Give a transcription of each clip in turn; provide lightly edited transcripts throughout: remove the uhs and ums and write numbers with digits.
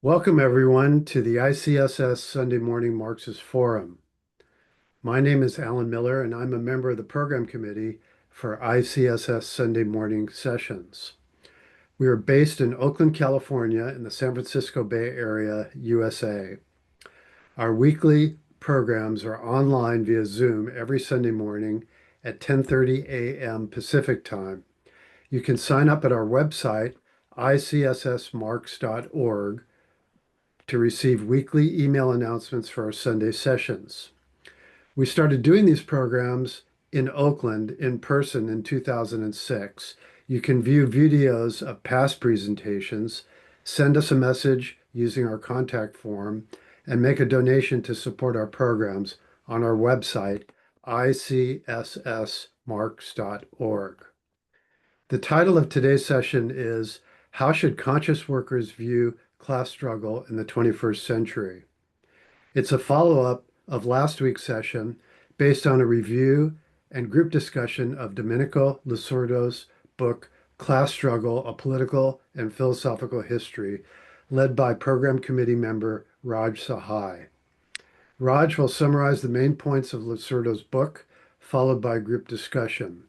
Welcome, everyone, to the ICSS Sunday Morning Marxist Forum. My name is Alan Miller, and I'm a member of the program committee for ICSS Sunday morning sessions. We are based in Oakland, California, in the San Francisco Bay Area, USA. Our weekly programs are online via Zoom every Sunday morning at 10:30 a.m. Pacific Time. You can sign up at our website, icssmarks.org, to receive weekly email announcements for our Sunday sessions. We started doing these programs in Oakland in person in 2006. You can view videos of past presentations, send us a message using our contact form, and make a donation to support our programs on our website, icssmarks.org. The title of today's session is How Should Conscious Workers View Class Struggle in the 21st Century? It's a follow-up of last week's session based on a review and group discussion of Dominico Losurdo's book, Class Struggle, A Political and Philosophical History, led by Program Committee member Raj Sahai. Raj will summarize the main points of Losurdo's book, followed by group discussion.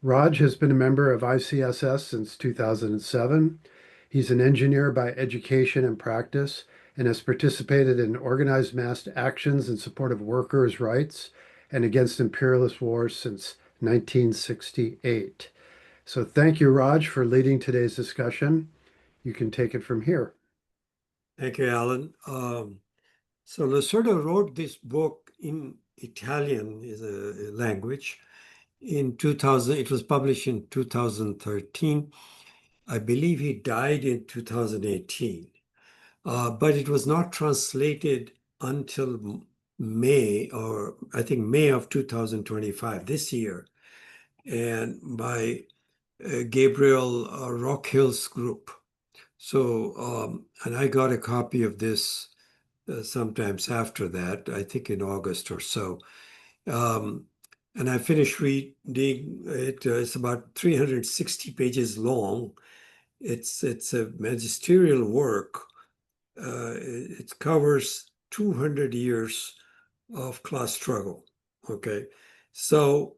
Raj has been a member of ICSS since 2007. He's an engineer by education and practice and has participated in organized mass actions in support of workers' rights and against imperialist wars since 1968. So thank you, Raj, for leading today's discussion. You can take it from here. Thank you, Alan. So Losurdo wrote this book in Italian, is a language, in 2000. It was published in 2013. I believe he died in 2018, but it was not translated until May, or I think May of 2025, this year, and by Gabriel Rockhill's group. So, and I got a copy of this sometimes after that, I think in August or so. And I finished reading it. It's about 360 pages long. It's a magisterial work. It covers 200 years of class struggle. Okay, so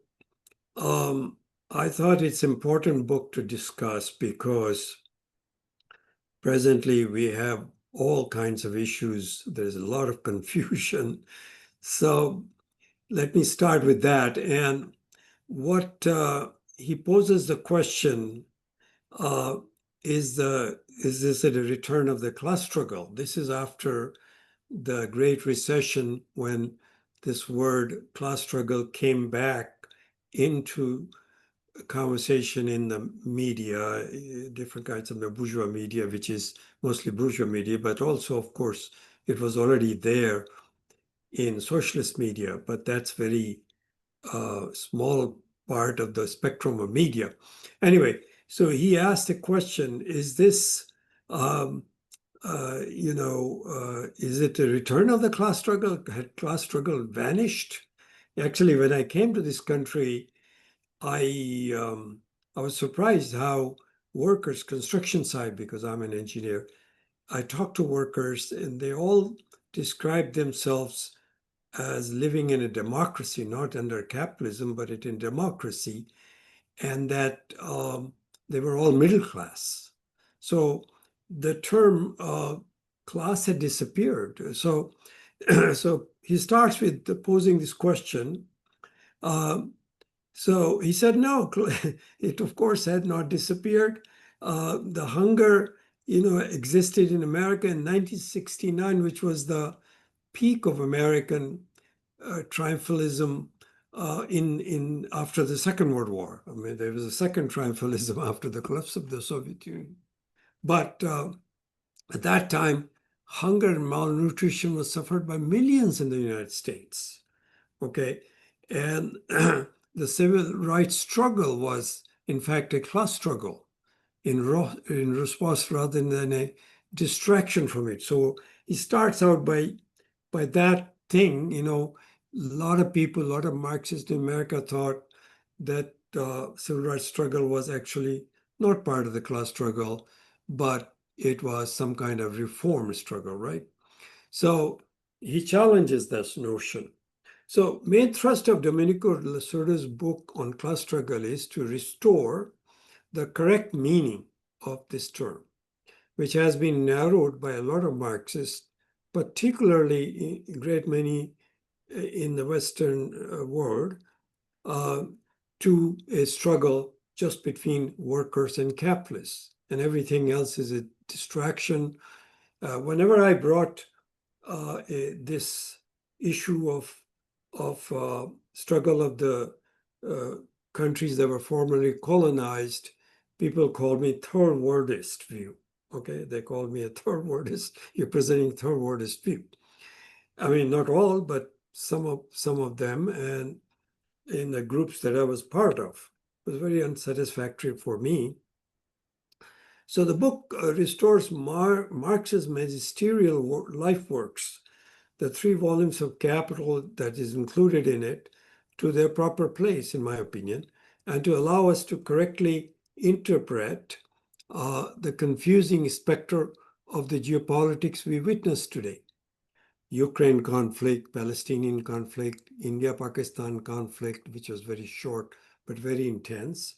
I thought it's an important book to discuss because presently we have all kinds of issues. There's a lot of confusion. So let me start with that. And what he poses the question, is this a return of the class struggle? This is after the Great Recession, when this word class struggle came back into conversation in the media, different kinds of the bourgeois media, which is mostly bourgeois media, but also, of course, it was already there in socialist media, but that's very small part of the spectrum of media. Anyway, so he asked the question, is this, is it a return of the class struggle? Had class struggle vanished? Actually, when I came to this country, I was surprised how workers, construction side, because I'm an engineer, I talked to workers and they all described themselves as living in a democracy, not under capitalism, but in democracy, and that they were all middle class. So the term class had disappeared. So, so he starts with posing this question. So he said, no, it of course had not disappeared. The hunger, existed in America in 1969, which was the peak of American triumphalism in after the Second World War. I mean, there was a second triumphalism after the collapse of the Soviet Union. But at that time, hunger and malnutrition was suffered by millions in the United States. Okay, and the civil rights struggle was, in fact, a class struggle in response rather than a distraction from it. So he starts out by that thing, a lot of people, a lot of Marxists in America thought that the civil rights struggle was actually not part of the class struggle, but it was some kind of reform struggle, right? So he challenges this notion. So main thrust of Domenico Losurdo's book on class struggle is to restore the correct meaning of this term, which has been narrowed by a lot of Marxists, particularly a great many in the Western world, to a struggle just between workers and capitalists, and everything else is a distraction. Whenever I brought this issue of struggle of the countries that were formerly colonized, people called me third worldist view. Okay, they called me a third worldist. You're presenting third worldist view. I mean, not all, but some of them, and in the groups that I was part of. It was very unsatisfactory for me. So the book restores Marx's magisterial life works, the 3 volumes of Capital that is included in it, to their proper place, in my opinion, and to allow us to correctly interpret the confusing specter of the geopolitics we witness today. Ukraine conflict, Palestinian conflict, India-Pakistan conflict, which was very short but very intense,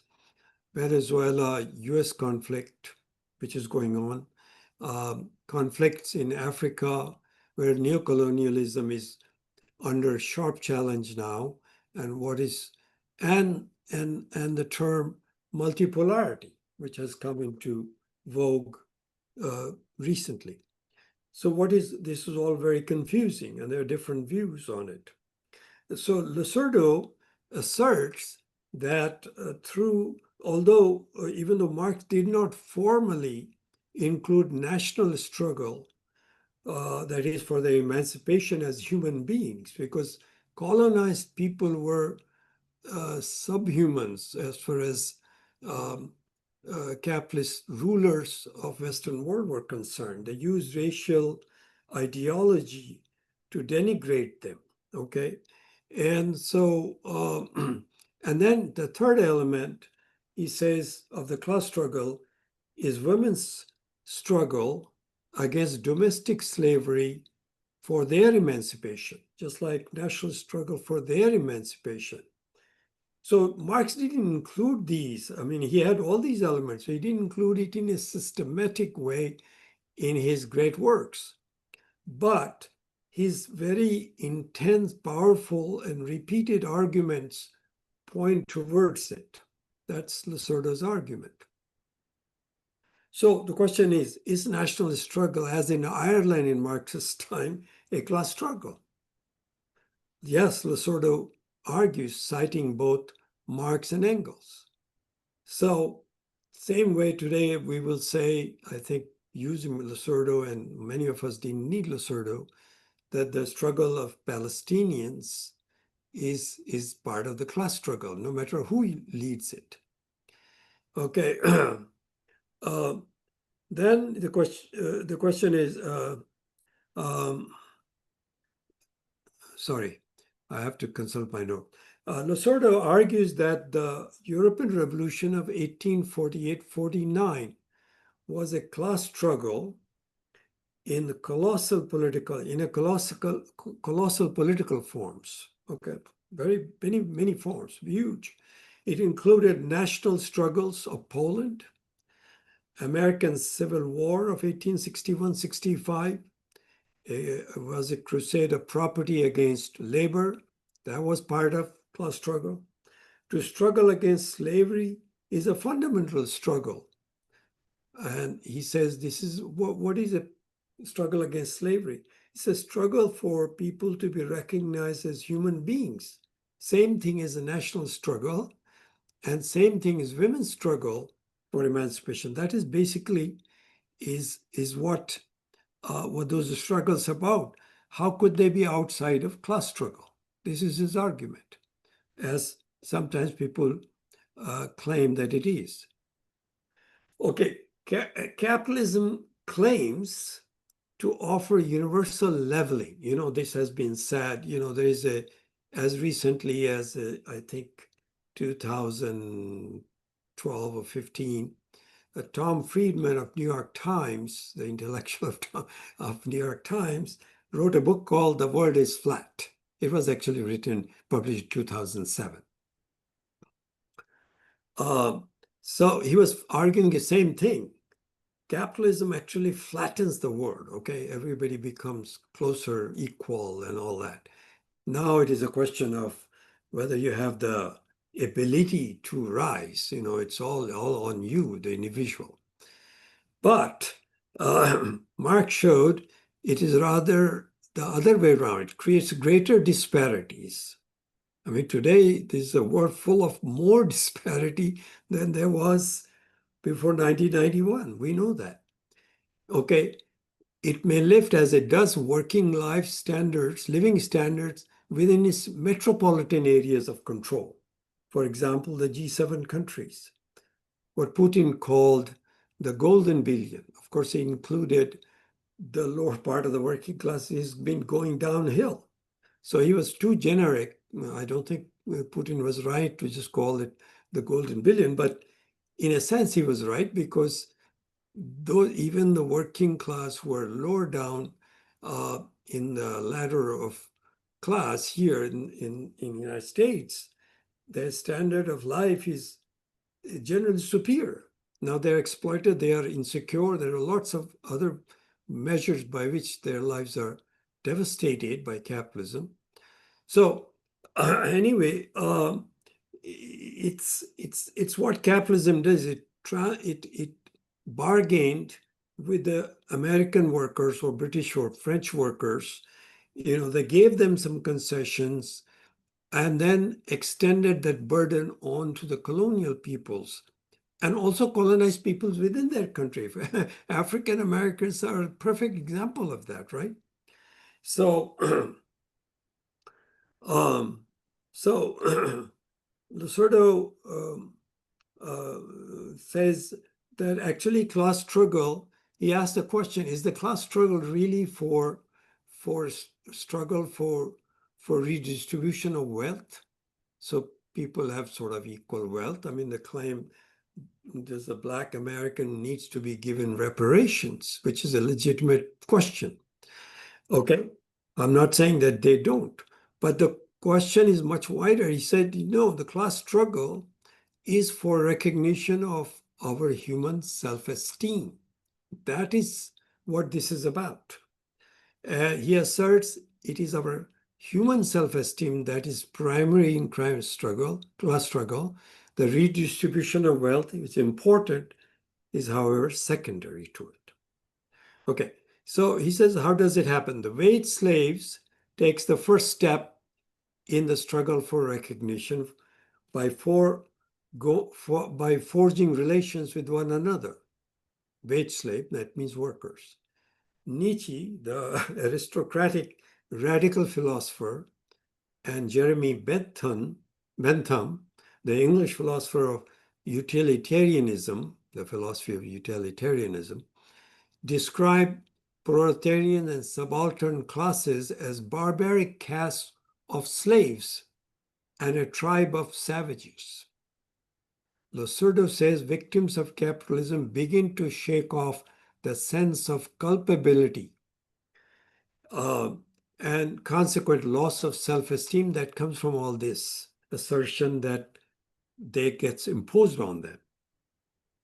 Venezuela-US conflict, which is going on, conflicts in Africa, where neocolonialism is under sharp challenge now, and the term multipolarity, which has come into vogue recently. So this is all very confusing, and there are different views on it. So Losurdo asserts that even though Marx did not formally include national struggle, that is for their emancipation as human beings, because colonized people were subhumans as far as capitalist rulers of Western world were concerned. They used racial ideology to denigrate them, okay? And so, and then the third element, he says, of the class struggle is women's struggle against domestic slavery for their emancipation, just like national struggle for their emancipation. So Marx didn't include these. I mean, he had all these elements, so he didn't include it in a systematic way in his great works. But his very intense, powerful, and repeated arguments point towards it. That's Losurdo's argument. So the question is national struggle, as in Ireland in Marxist time, a class struggle? Yes, Losurdo argues, citing both Marx and Engels. So same way today, we will say, I think, using Losurdo, and many of us didn't need Losurdo, that the struggle of Palestinians is part of the class struggle, no matter who leads it. Okay. Then the question is, sorry, I have to consult my note. Losurdo argues that the European Revolution of 1848-49 was a class struggle in colossal political forms. Okay, very many forms, huge. It included national struggles of Poland, American Civil War of 1861-65. Was a crusade of property against labor. That was part of class struggle. To struggle against slavery is a fundamental struggle. And he says this is what is a struggle against slavery? It's a struggle for people to be recognized as human beings. Same thing as a national struggle, and same thing as women's struggle for emancipation. That is basically is what those struggles about. How could they be outside of class struggle? This is his argument, as sometimes people claim that it is. Okay, capitalism claims to offer universal leveling. You know, this has been said. You know, there is as recently as I think 2012 or 15, Tom Friedman of New York Times, the intellectual of New York Times, wrote a book called The World is Flat. It was actually published in 2007. So he was arguing the same thing. Capitalism actually flattens the world, okay? Everybody becomes closer, equal, and all that. Now it is a question of whether you have the ability to rise. It's all on you, the individual. But Marx showed it is rather the other way around. It creates greater disparities. I mean, today there's a world full of more disparity than there was before 1991. We know that. Okay, it may lift as it does working life standards, living standards within its metropolitan areas of control. For example, the G7 countries, what Putin called the golden billion. Of course, he included the lower part of the working class has been going downhill. So he was too generic. I don't think Putin was right to just call it the golden billion, but in a sense, he was right because though even the working class were lower down in the ladder of class here in the United States, their standard of life is generally superior. Now they're exploited, they are insecure. There are lots of other measures by which their lives are devastated by capitalism. So anyway, it's what capitalism does. It bargained with the American workers or British or French workers. They gave them some concessions and then extended that burden on to the colonial peoples and also colonized peoples within their country. African Americans are a perfect example of that, right? So, so Losurdo says that actually class struggle, he asked the question, is the class struggle really for struggle for redistribution of wealth? So people have sort of equal wealth. I mean, the claim does the Black American needs to be given reparations, which is a legitimate question. Okay, I'm not saying that they don't, but the question is much wider. He said, the class struggle is for recognition of our human self-esteem. That is what this is about. He asserts it is our human self-esteem that is primary in class struggle. The redistribution of wealth is important, is however secondary to it. Okay, so he says, how does it happen? The wage slaves takes the first step in the struggle for recognition by forging relations with one another. Wage slave, that means workers. Nietzsche, the aristocratic radical philosopher, and Jeremy Bentham, the English philosopher of utilitarianism, the philosophy of utilitarianism, describe proletarian and subaltern classes as barbaric castes of slaves and a tribe of savages. Losurdo says victims of capitalism begin to shake off the sense of culpability and consequent loss of self-esteem that comes from all this assertion that they gets imposed on them,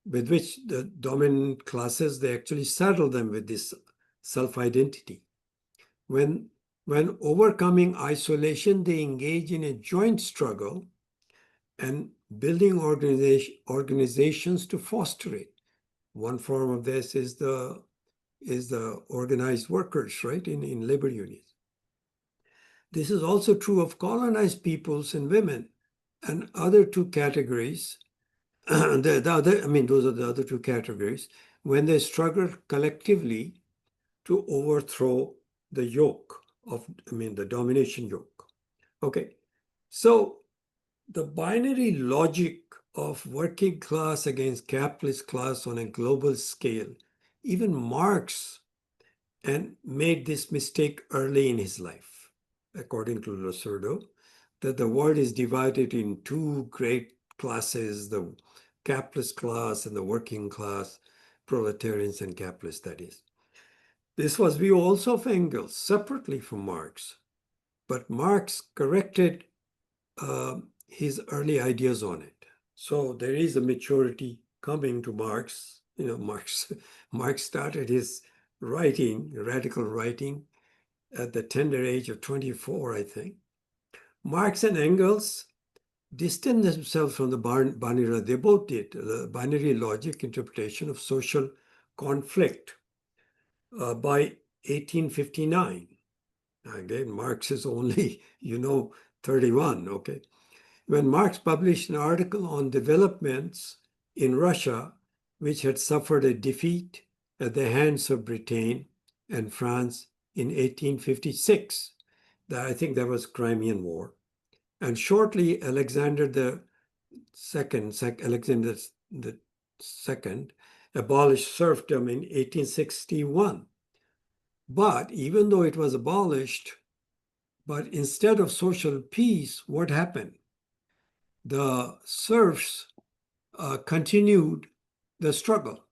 with which the dominant classes, they actually saddle them with this self-identity. When overcoming isolation, they engage in a joint struggle and building organizations to foster it. One form of this is the organized workers, right, in labor unions. This is also true of colonized peoples and women and other two categories. Those are the other two categories when they struggle collectively to overthrow the yoke of, the domination yoke. Okay, so the binary logic of working class against capitalist class on a global scale, even Marx and made this mistake early in his life, according to Losurdo, that the world is divided in two great classes, the capitalist class and the working class, proletarians and capitalists, that is. This was view also of Engels, separately from Marx. But Marx corrected his early ideas on it. So there is a maturity coming to Marx. Marx started his writing, radical writing, at the tender age of 24, I think. Marx and Engels distanced themselves from the binary. They both did the binary logic interpretation of social conflict by 1859. Again, Marx is only, 31, okay? When Marx published an article on developments in Russia, which had suffered a defeat at the hands of Britain and France in 1856. I think that was Crimean War. And shortly, Alexander the Second abolished serfdom in 1861. But even though it was abolished, but instead of social peace, what happened? The serfs continued the struggle.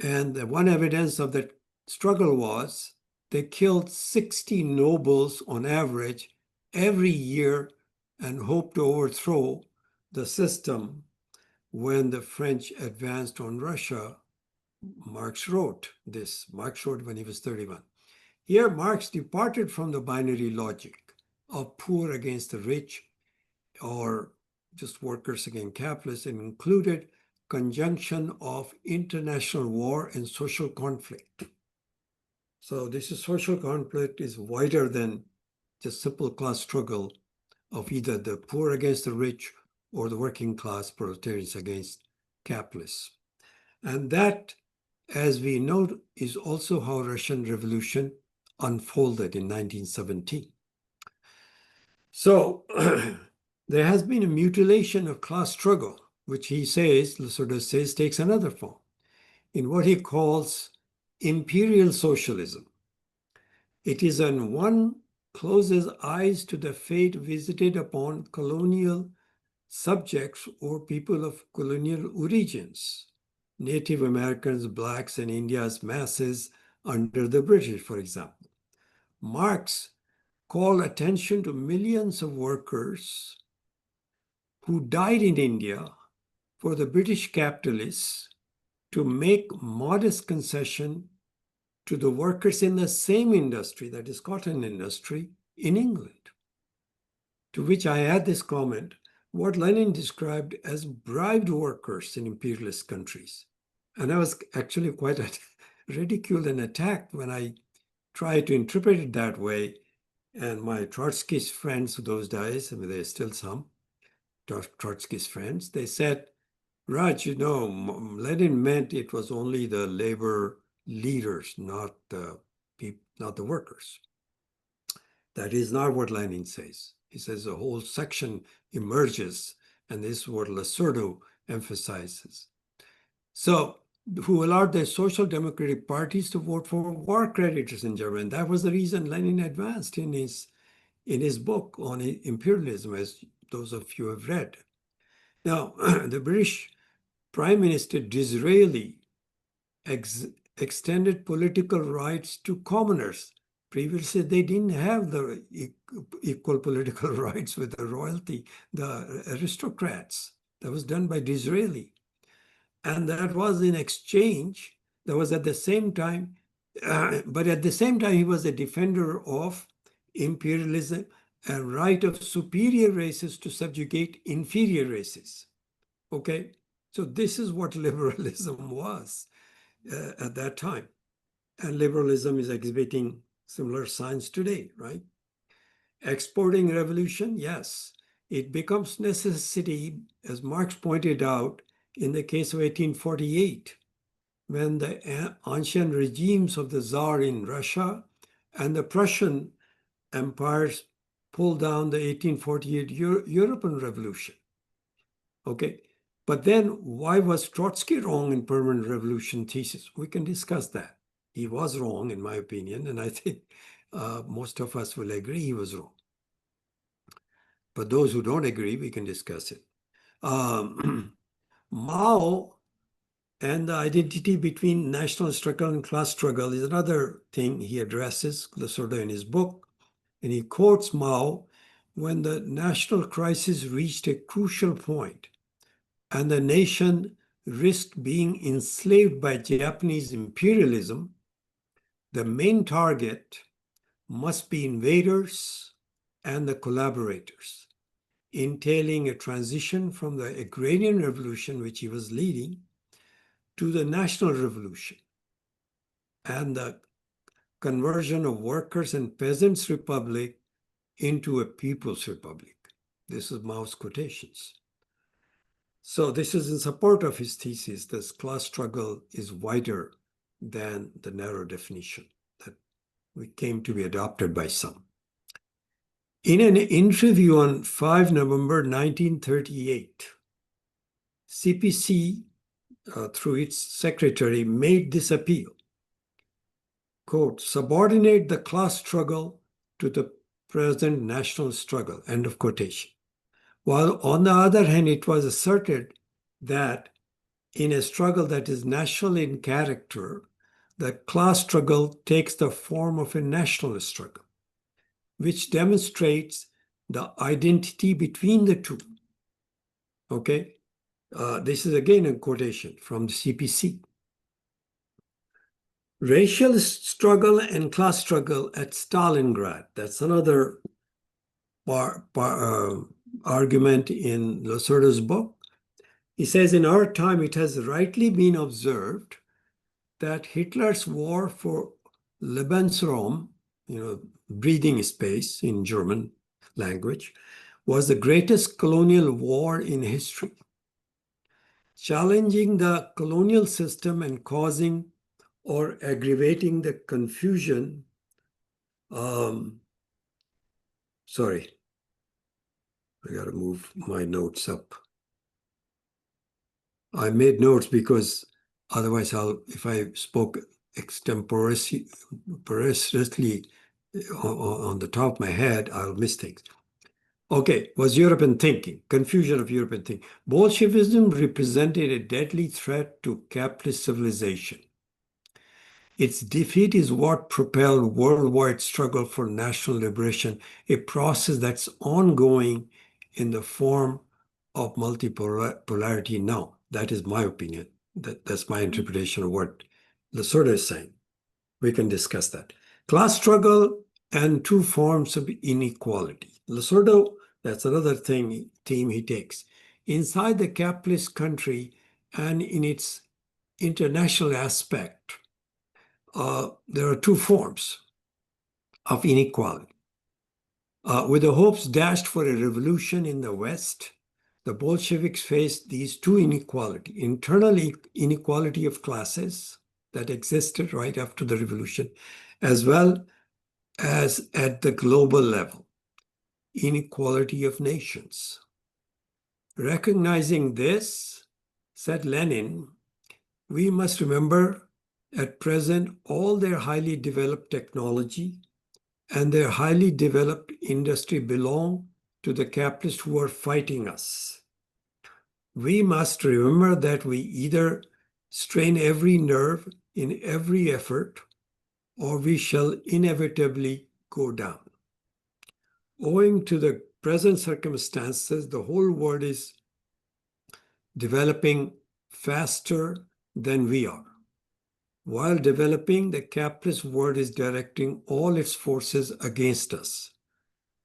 And the one evidence of that struggle was they killed 60 nobles on average every year and hoped to overthrow the system when the French advanced on Russia. Marx wrote this. Marx wrote when he was 31. Here, Marx departed from the binary logic of poor against the rich or just workers against capitalists and included conjunction of international war and social conflict. So this is social conflict is wider than just simple class struggle of either the poor against the rich or the working class proletarians against capitalists. And that, as we know, is also how Russian Revolution unfolded in 1917. So there has been a mutilation of class struggle, which he says, Losurdo says, takes another form in what he calls imperial socialism. It is when one closes eyes to the fate visited upon colonial subjects or people of colonial origins, Native Americans, Blacks, and India's masses under the British, for example. Marx called attention to millions of workers who died in India for the British capitalists to make modest concession to the workers in the same industry, that is cotton industry, in England. To which I add this comment, what Lenin described as bribed workers in imperialist countries. And I was actually quite ridiculed and attacked when I tried to interpret it that way. And my Trotskyist friends of those days, I mean, there's still some Trotskyist friends, they said, Raj, Lenin meant it was only the labor leaders, not the workers. That is not what Lenin says. He says a whole section emerges, and this is what Losurdo emphasizes. So, who allowed the social democratic parties to vote for war creditors in Germany. That was the reason Lenin advanced in his book on imperialism, as those of you have read. Now, the British Prime Minister Disraeli extended political rights to commoners. Previously, they didn't have the equal political rights with the royalty, the aristocrats. That was done by Disraeli. And that was in exchange. That was at the same time, but at the same time, he was a defender of imperialism and right of superior races to subjugate inferior races. Okay, so this is what liberalism was at that time. And liberalism is exhibiting similar signs today, right? Exporting revolution, yes. It becomes necessity, as Marx pointed out, in the case of 1848, when the ancient regimes of the Tsar in Russia and the Prussian empires pulled down the 1848 European Revolution. Okay, but then why was Trotsky wrong in permanent revolution thesis? We can discuss that. He was wrong, in my opinion, and I think most of us will agree he was wrong. But those who don't agree, we can discuss it. Mao and the identity between national struggle and class struggle is another thing he addresses, Losurdo, in his book. And he quotes Mao: when the national crisis reached a crucial point and the nation risked being enslaved by Japanese imperialism, the main target must be invaders and the collaborators, entailing a transition from the agrarian revolution, which he was leading, to the national revolution and the conversion of workers' and peasants' republic into a people's republic. This is Mao's quotations. So this is in support of his thesis that class struggle is wider than the narrow definition that we came to be adopted by some. In an interview on 5 November 1938, CPC, through its secretary, made this appeal, quote, subordinate the class struggle to the present national struggle, end of quotation. While on the other hand, it was asserted that in a struggle that is national in character, the class struggle takes the form of a nationalist struggle, which demonstrates the identity between the two. Okay, this is again a quotation from the CPC. Racial struggle and class struggle at Stalingrad. That's another argument in Losurdo's book. He says, in our time, it has rightly been observed that Hitler's war for Lebensraum, breathing space in German language, was the greatest colonial war in history, challenging the colonial system and causing or aggravating the confusion. Sorry, I got to move my notes up. I made notes because otherwise if I spoke extemporaneously on the top of my head, I'll miss things. Okay, was European thinking, confusion of European thinking. Bolshevism represented a deadly threat to capitalist civilization. Its defeat is what propelled worldwide struggle for national liberation, a process that's ongoing in the form of multipolarity now. That is my opinion. That's my interpretation of what Losurdo is saying. We can discuss that. Class struggle and two forms of inequality. Losurdo, that's another theme he takes. Inside the capitalist country and in its international aspect, there are two forms of inequality. With the hopes dashed for a revolution in the West, the Bolsheviks faced these two inequalities: internal inequality of classes that existed right after the revolution, as well as at the global level, inequality of nations. Recognizing this, said Lenin, we must remember at present all their highly developed technology and their highly developed industry belong to the capitalists who are fighting us. We must remember that we either strain every nerve in every effort, or we shall inevitably go down. Owing to the present circumstances, the whole world is developing faster than we are. While developing, the capitalist world is directing all its forces against us.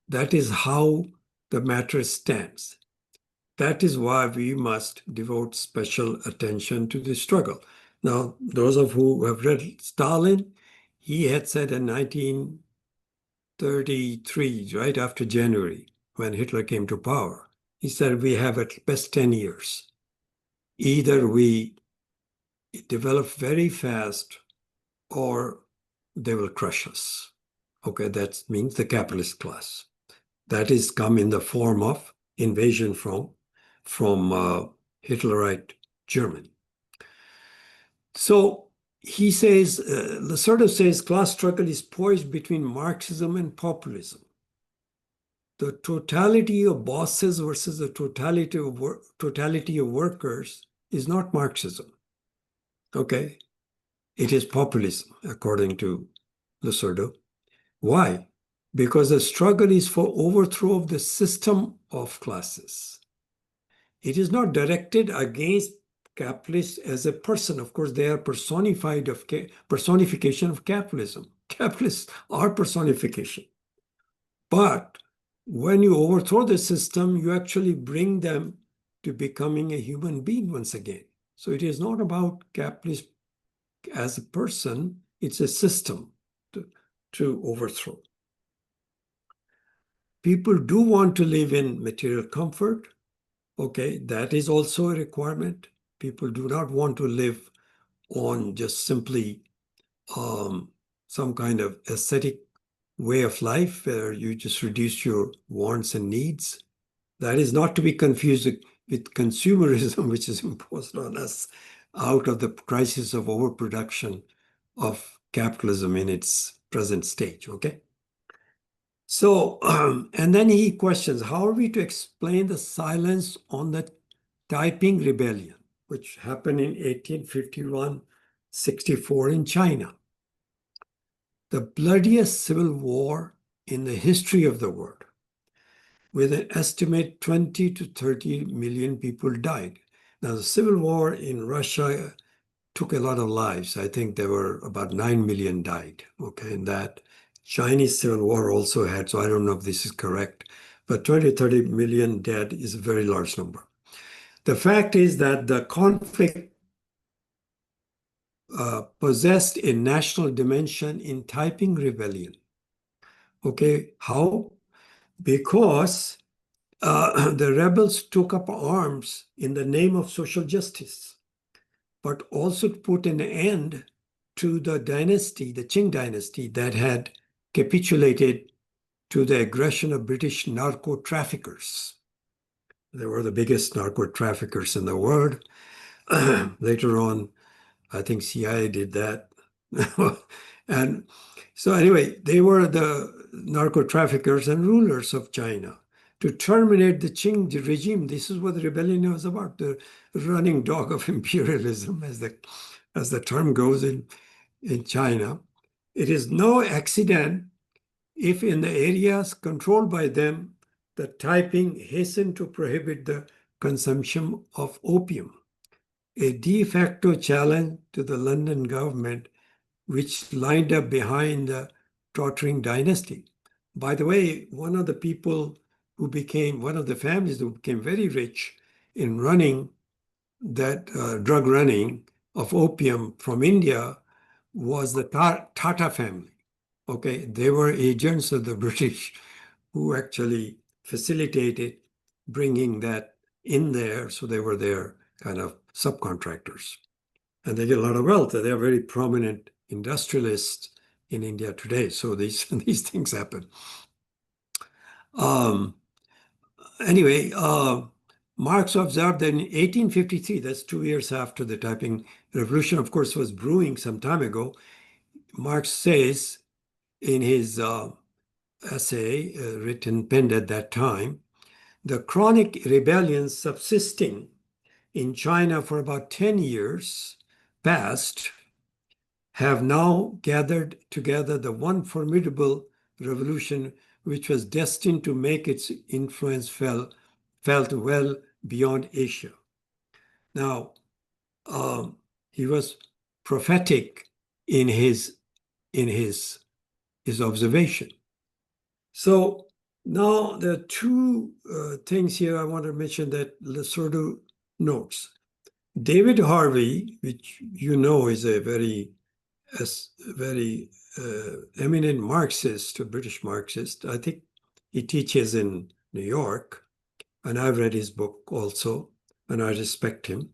That is how the matter stands. That is why we must devote special attention to the struggle. Now, those of who have read Stalin, he had said in 1933, right after January, when Hitler came to power, he said, we have at best 10 years. Either we develop very fast or they will crush us. Okay, that means the capitalist class. That is come in the form of invasion from Hitlerite Germany. So he says, Losurdo says, class struggle is poised between Marxism and populism. The totality of bosses versus the totality of workers is not Marxism. Okay? It is populism, according to Losurdo. Why? Because the struggle is for overthrow of the system of classes. It is not directed against capitalists as a person. Of course, they are personification of capitalism. Capitalists are personification. But when you overthrow the system, you actually bring them to becoming a human being once again. So it is not about capitalist as a person, it's a system to overthrow. People do want to live in material comfort. Okay, that is also a requirement. People do not want to live on just simply some kind of aesthetic way of life where you just reduce your wants and needs. That is not to be confused with consumerism, which is imposed on us out of the crisis of overproduction of capitalism in its present stage, okay? So, and then he questions, how are we to explain the silence on the typing rebellion, which happened in 1851-64 in China? The bloodiest civil war in the history of the world, with an estimate 20 to 30 million people died. Now, the civil war in Russia took a lot of lives. I think there were about 9 million died, okay, and that Chinese civil war also had, so I don't know if this is correct, but 20 to 30 million dead is a very large number. The fact is that the conflict possessed a national dimension in typing rebellion. Okay, how? Because the rebels took up arms in the name of social justice, but also to put an end to the dynasty, the Qing dynasty, that had capitulated to the aggression of British narco traffickers. They were the biggest narco traffickers in the world. Later on, I think CIA did that. And so anyway, they were the narco traffickers and rulers of China. To terminate the Qing regime, this is what the rebellion was about, the running dog of imperialism, as the term goes in China. It is no accident if in the areas controlled by them, the typing hastened to prohibit the consumption of opium, a de facto challenge to the London government, which lined up behind the tottering dynasty. By the way, one of the families who became very rich in running that drug running of opium from India was the Tata family. Okay, they were agents of the British who actually facilitated bringing that in there. So they were their kind of subcontractors. And they get a lot of wealth. They are very prominent industrialists in India today. So these things happen. Anyway, Marx observed that in 1853, that's 2 years after the typing revolution, of course, was brewing some time ago, Marx says in his essay penned at that time, the chronic rebellions subsisting in China for about 10 years past have now gathered together the one formidable revolution which was destined to make its influence felt well beyond Asia. Now, he was prophetic in his observation. So now there are two things here I want to mention that Losurdo notes. David Harvey, which you know is a very eminent Marxist, a British Marxist. I think he teaches in New York, and I've read his book also, and I respect him.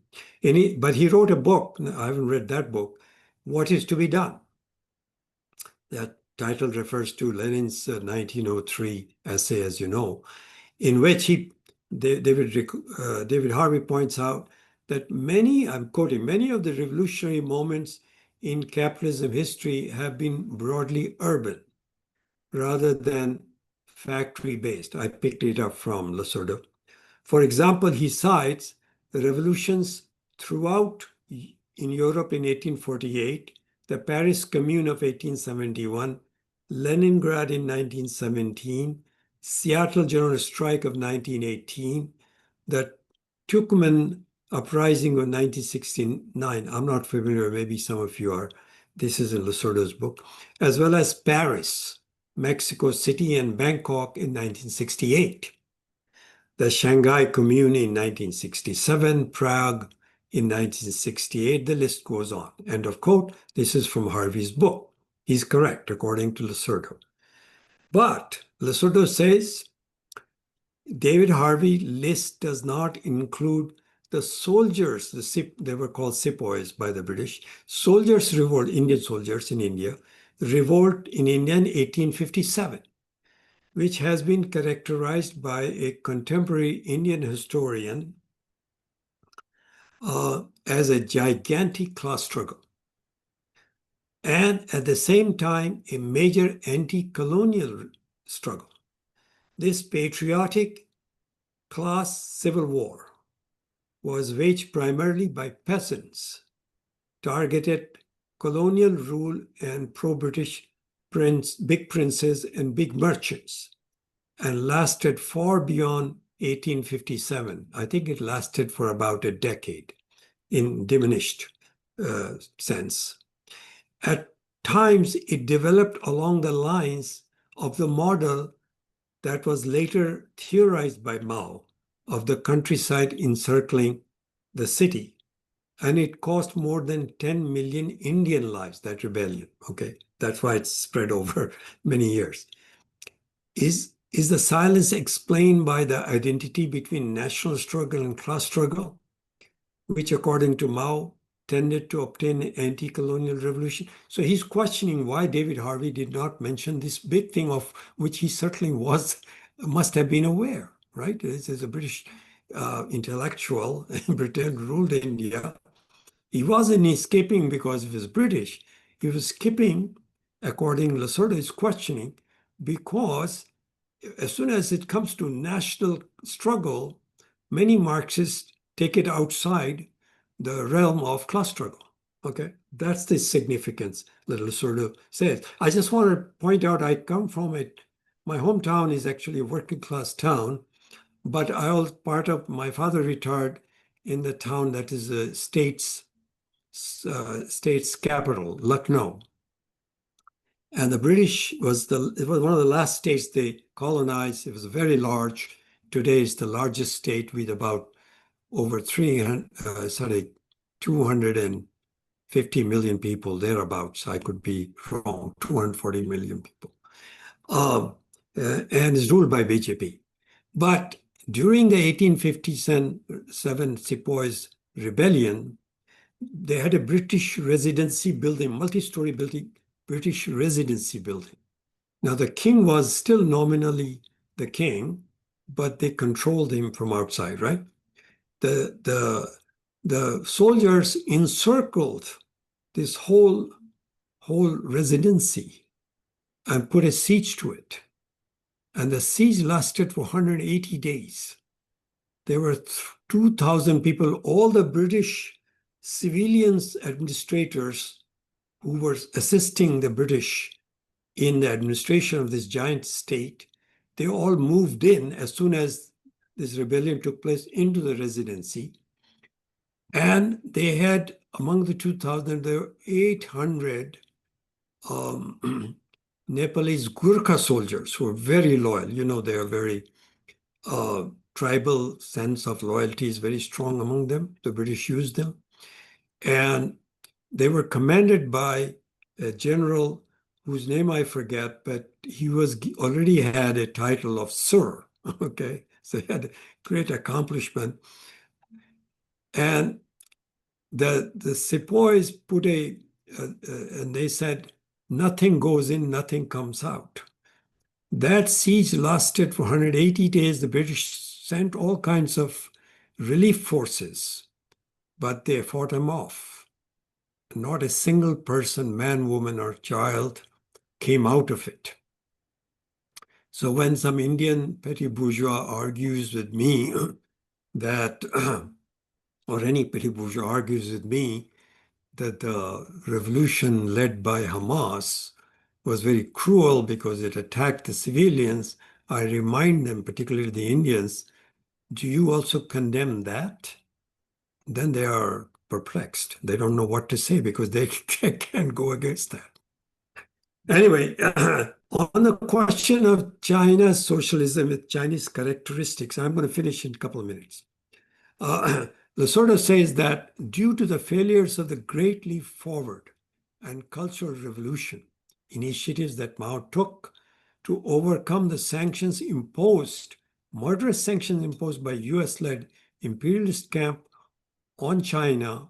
But he wrote a book, I haven't read that book, What is to be Done? That title refers to Lenin's 1903 essay, as you know, in which David Harvey points out that I'm quoting, many of the revolutionary moments in capitalism history have been broadly urban rather than factory-based. I picked it up from Losurdo. For example, he cites the revolutions throughout in Europe in 1848, the Paris Commune of 1871, Leningrad in 1917, Seattle General Strike of 1918, the Turkmen Uprising of 1969. I'm not familiar, maybe some of you are. This is in Losurdo's book, as well as Paris, Mexico City, and Bangkok in 1968. The Shanghai Commune in 1967, Prague in 1968, the list goes on. End of quote. This is from Harvey's book. He's correct, according to Losurdo. But Losurdo says David Harvey list does not include the soldiers, they were called sepoys by the British, soldiers revolt, Indian soldiers in India, revolt in India in 1857, which has been characterized by a contemporary Indian historian as a gigantic class struggle. And at the same time, a major anti-colonial struggle. This patriotic class civil war was waged primarily by peasants, targeted colonial rule and pro-British big princes and big merchants, and lasted far beyond 1857. I think it lasted for about a decade in diminished sense. At times, it developed along the lines of the model that was later theorized by Mao of the countryside encircling the city. And it cost more than 10 million Indian lives, that rebellion. Okay, that's why it's spread over many years. Is the silence explained by the identity between national struggle and class struggle, which according to Mao tended to obtain an anti-colonial revolution? So he's questioning why David Harvey did not mention this big thing of which he certainly must have been aware, right? This is a British intellectual. Britain ruled India. He wasn't escaping because he was British. He was escaping, according to Losurdo, is questioning, because as soon as it comes to national struggle, many Marxists take it outside the realm of class struggle. Okay, that's the significance that Losurdo says. I just want to point out, I come from it. My hometown is actually a working class town, but I was part of, my father retired in the town that is the state's capital, Lucknow. And the British it was one of the last states they colonized. It was very large. Today it's the largest state with about over 250 million people, thereabouts. I could be wrong, 240 million people. And is ruled by BJP. But during the 1857 Sepoys Rebellion, they had a British residency building, multi-story building, British residency building. Now, the king was still nominally the king, but they controlled him from outside, right? The soldiers encircled this whole residency and put a siege to it. And the siege lasted for 180 days. There were 2,000 people, all the British civilians administrators who were assisting the British in the administration of this giant state, they all moved in as soon as this rebellion took place into the residency. And they had, among the 2,000, there were 800 Nepalese Gurkha soldiers who were very loyal. You know, they are very tribal sense of loyalty is very strong among them. The British used them. And they were commanded by a general whose name I forget, but he already had a title of Sir, okay? So he had a great accomplishment. And the sepoys put and they said, nothing goes in, nothing comes out. That siege lasted for 180 days. The British sent all kinds of relief forces, but they fought them off. Not a single person, man, woman, or child, came out of it. So when some Indian petty bourgeois argues with me that or any Petit bourgeois argues with me that the revolution led by Hamas was very cruel because it attacked the civilians, I remind them, particularly the Indians, do you also condemn that? Then they are perplexed. They don't know what to say because they can't go against that. Anyway, on the question of China's socialism with Chinese characteristics, I'm going to finish in a couple of minutes. Uh, Losurdo says that due to the failures of the Great Leap Forward and Cultural Revolution, initiatives that Mao took to overcome the sanctions imposed, murderous sanctions imposed by US-led imperialist camp on China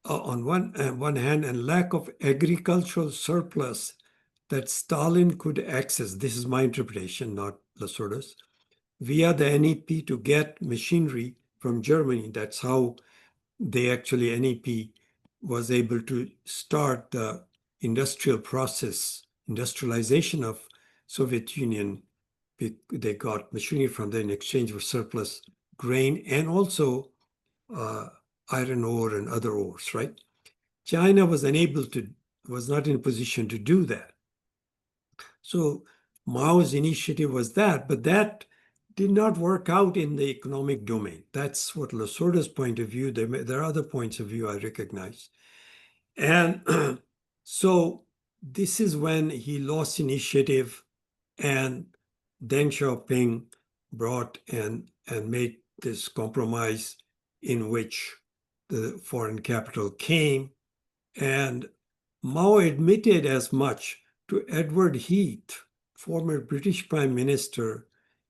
on one hand, and lack of agricultural surplus that Stalin could access, this is my interpretation, not Losurdo's, via the NEP to get machinery from Germany. That's how they actually, NEP was able to start the industrial process, industrialization of Soviet Union. They got machinery from there in exchange for surplus grain and also uh, iron ore and other ores, right? China was not in a position to do that. So Mao's initiative was that, but that did not work out in the economic domain. That's what Losurdo's point of view. There are other points of view I recognize. And so this is when he lost initiative, and Deng Xiaoping brought and made this compromise in which the foreign capital came. And Mao admitted as much to Edward Heath, former British Prime Minister,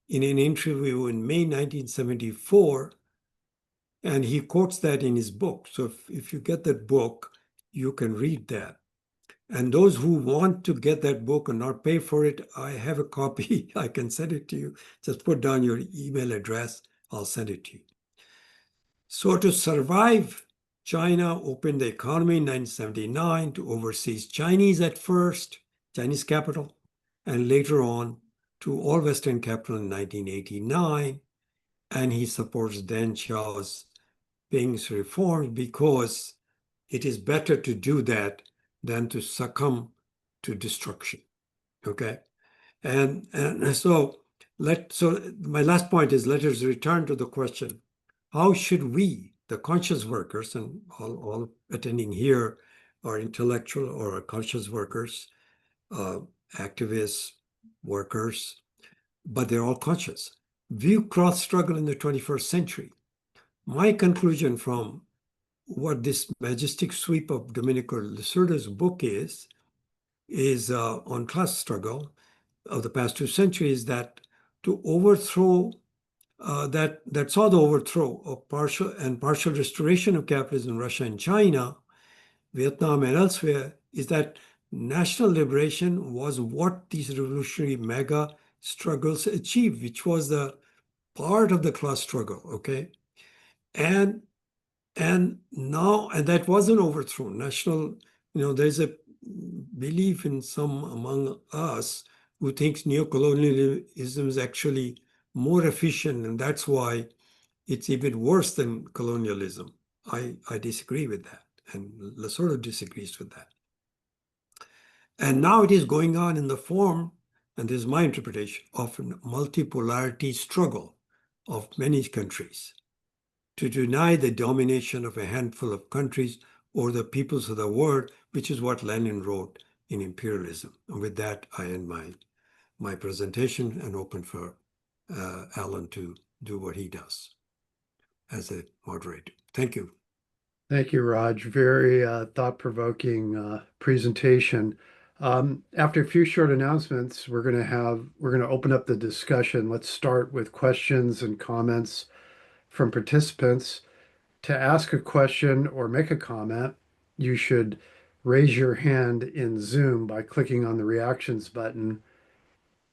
in an interview in May 1974. And he quotes that in his book. So if you get that book, you can read that. And those who want to get that book and not pay for it, I have a copy. I can send it to you. Just put down your email address. I'll send it to you. So to survive, China opened the economy in 1979 to overseas Chinese at first, Chinese capital, and later on to all Western capital in 1989. And he supports Deng Xiaoping's reforms because it is better to do that than to succumb to destruction. Okay, and so my last point is, let us return to the question: how should we, the conscious workers, and all attending here are intellectual or are conscious workers, activists, workers, but they're all conscious, view cross struggle in the 21st century? My conclusion from what this majestic sweep of Dominico Losurdo's book is on class struggle of the past 2 centuries, that to overthrow that saw the overthrow of partial restoration of capitalism in Russia and China, Vietnam and elsewhere, is that national liberation was what these revolutionary mega struggles achieved, which was the part of the class struggle, okay? And now, and that wasn't overthrown. There's a belief in some among us who thinks neocolonialism is actually more efficient, and that's why it's even worse than colonialism. I disagree with that, and Losurdo disagrees with that. And now it is going on in the form, and this is my interpretation, of a multipolarity struggle of many countries to deny the domination of a handful of countries or the peoples of the world, which is what Lenin wrote in Imperialism. And with that, I end my presentation and open for Alan to do what he does as a moderator. Thank you. Thank you, Raj. Very thought-provoking presentation. After a few short announcements, we're going to open up the discussion. Let's start with questions and comments from participants. To ask a question or make a comment, you should raise your hand in Zoom by clicking on the reactions button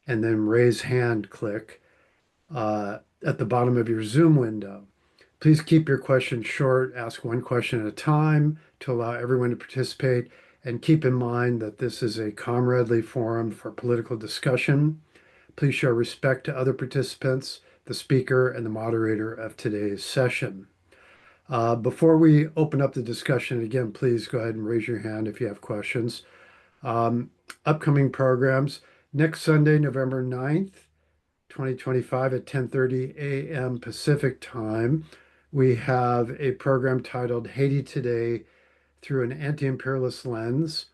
and then raise hand click at the bottom of your Zoom window. Please keep your questions short, ask one question at a time to allow everyone to participate, and keep in mind that this is a comradely forum for political discussion. Please show respect to other participants, the speaker, and the moderator of today's session. Before we open up the discussion again, please go ahead and raise your hand if you have questions. Um, Upcoming programs next Sunday, November 9th, 2025 at 10:30 a.m. Pacific time. We have a program titled Haiti Today Through an Anti-Imperialist Lens.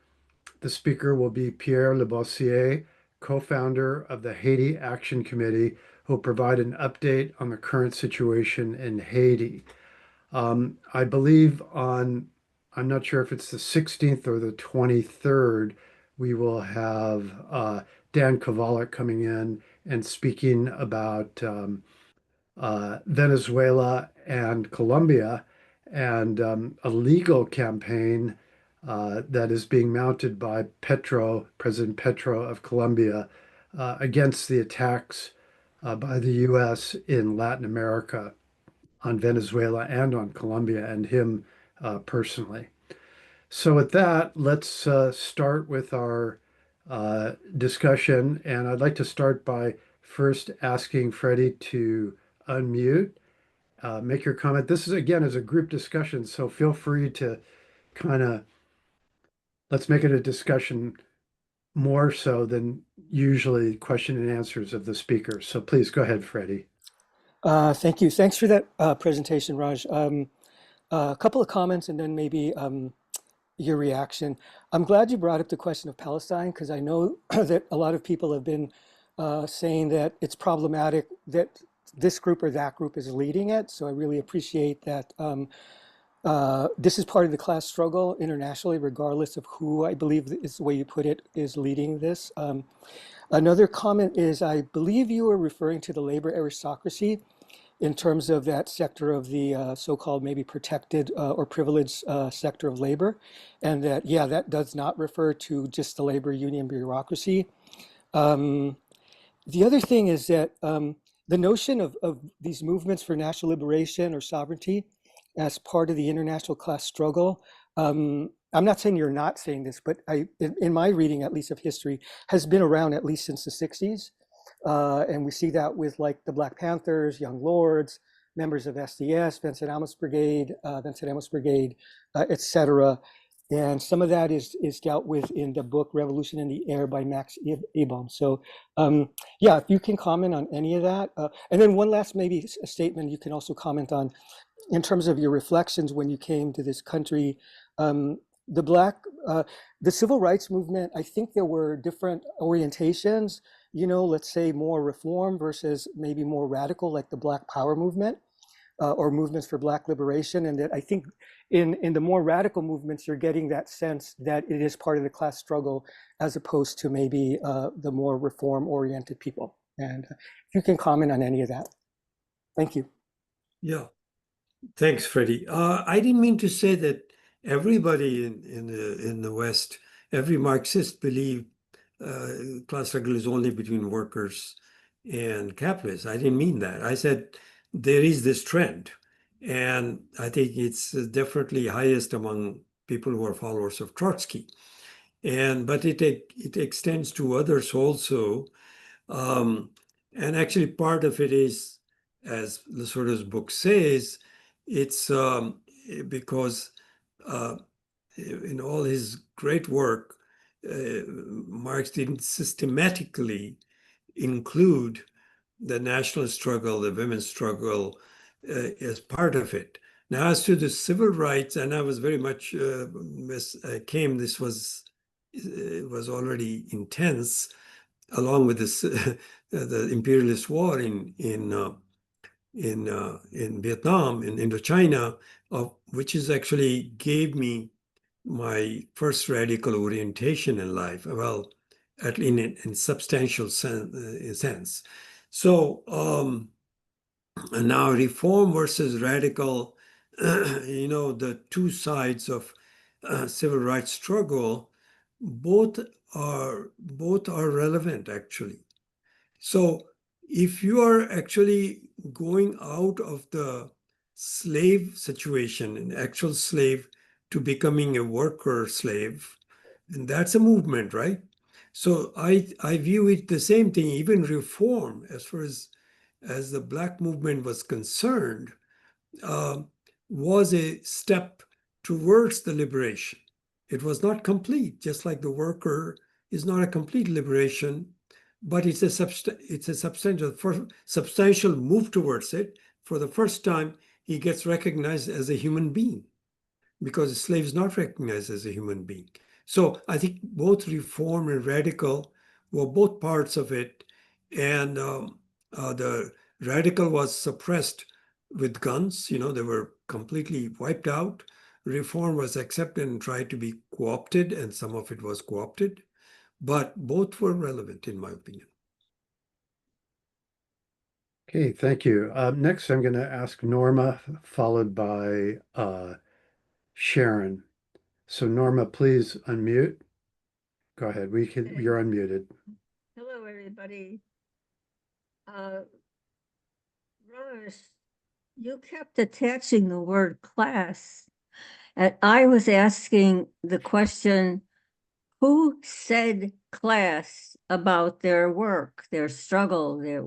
The speaker will be Pierre Lebossier, co-founder of the Haiti Action Committee, who will provide an update on the current situation in Haiti. I believe I'm not sure if it's the 16th or the 23rd, we will have Dan Kovalik coming in and speaking about Venezuela and Colombia and a legal campaign that is being mounted by President Petro of Colombia, against the attacks by the U.S. in Latin America on Venezuela and on Colombia and him personally. So with that, let's start with our discussion. And I'd like to start by first asking Freddie to unmute, make your comment. This is again is a group discussion, so feel free to kind of let's make it a discussion more so than usually question and answers of the speakers. So please go ahead, Freddie. Thank you. Thanks for that presentation, Raj. A couple of comments and then maybe your reaction. I'm glad you brought up the question of Palestine because I know that a lot of people have been saying that it's problematic that this group or that group is leading it. So I really appreciate that this is part of the class struggle internationally, regardless of who I believe is the way you put it is leading this. Another comment is I believe you were referring to the labor aristocracy in terms of that sector of the so-called maybe protected or privileged sector of labor. And that, yeah, that does not refer to just the labor union bureaucracy. The other thing is that the notion of these movements for national liberation or sovereignty as part of the international class struggle, I'm not saying you're not saying this, but in my reading, at least of history, has been around at least since the 60s. And we see that with like the Black Panthers, Young Lords, members of SDS, Vincent Amos Brigade, etc. And some of that is dealt with in the book Revolution in the Air by Max Ebaum. So yeah, if you can comment on any of that. And then one last maybe a statement you can also comment on in terms of your reflections when you came to this country. The the civil rights movement, I think there were different orientations, you know, let's say more reform versus maybe more radical, like the Black Power movement or movements for Black liberation. And that I think in the more radical movements, you're getting that sense that it is part of the class struggle as opposed to maybe the more reform oriented people. And if you can comment on any of that. Thank you. Yeah. Thanks, Freddie. I didn't mean to say that everybody in the West, every Marxist believed class struggle is only between workers and capitalists. I didn't mean that. I said there is this trend, and I think it's definitely highest among people who are followers of Trotsky. But it extends to others also. And actually, part of it is, as Losurdo's book says, it's because in all his great work, Marx didn't systematically include the national struggle, the women's struggle, as part of it. Now, as to the civil rights, and I was very much this was already intense, along with this the imperialist war in Vietnam, in Indochina, which is actually gave me my first radical orientation in life. Well, at in substantial sense. So and now reform versus radical, you know, the two sides of civil rights struggle, both are relevant actually. So if you are actually going out of the slave situation, an actual slave, to becoming a worker slave, and that's a movement, right? So I view it the same thing, even reform, as far as the Black movement was concerned. was a step towards the liberation. It was not complete, just like the worker is not a complete liberation, but it's a substantial move towards it. For the first time, he gets recognized as a human being, because a slave is not recognized as a human being. So I think both reform and radical were both parts of it. And the radical was suppressed with guns, they were completely wiped out. Reform was accepted and tried to be co-opted, and some of it was co-opted, but both were relevant, in my opinion. Okay, thank you. Next, I'm going to ask Norma, followed by Sharon. So Norma, please unmute. Go ahead. You're unmuted. Hello, everybody. Raj, you kept attaching the word class. And I was asking the question, who said class about their work, their struggle, their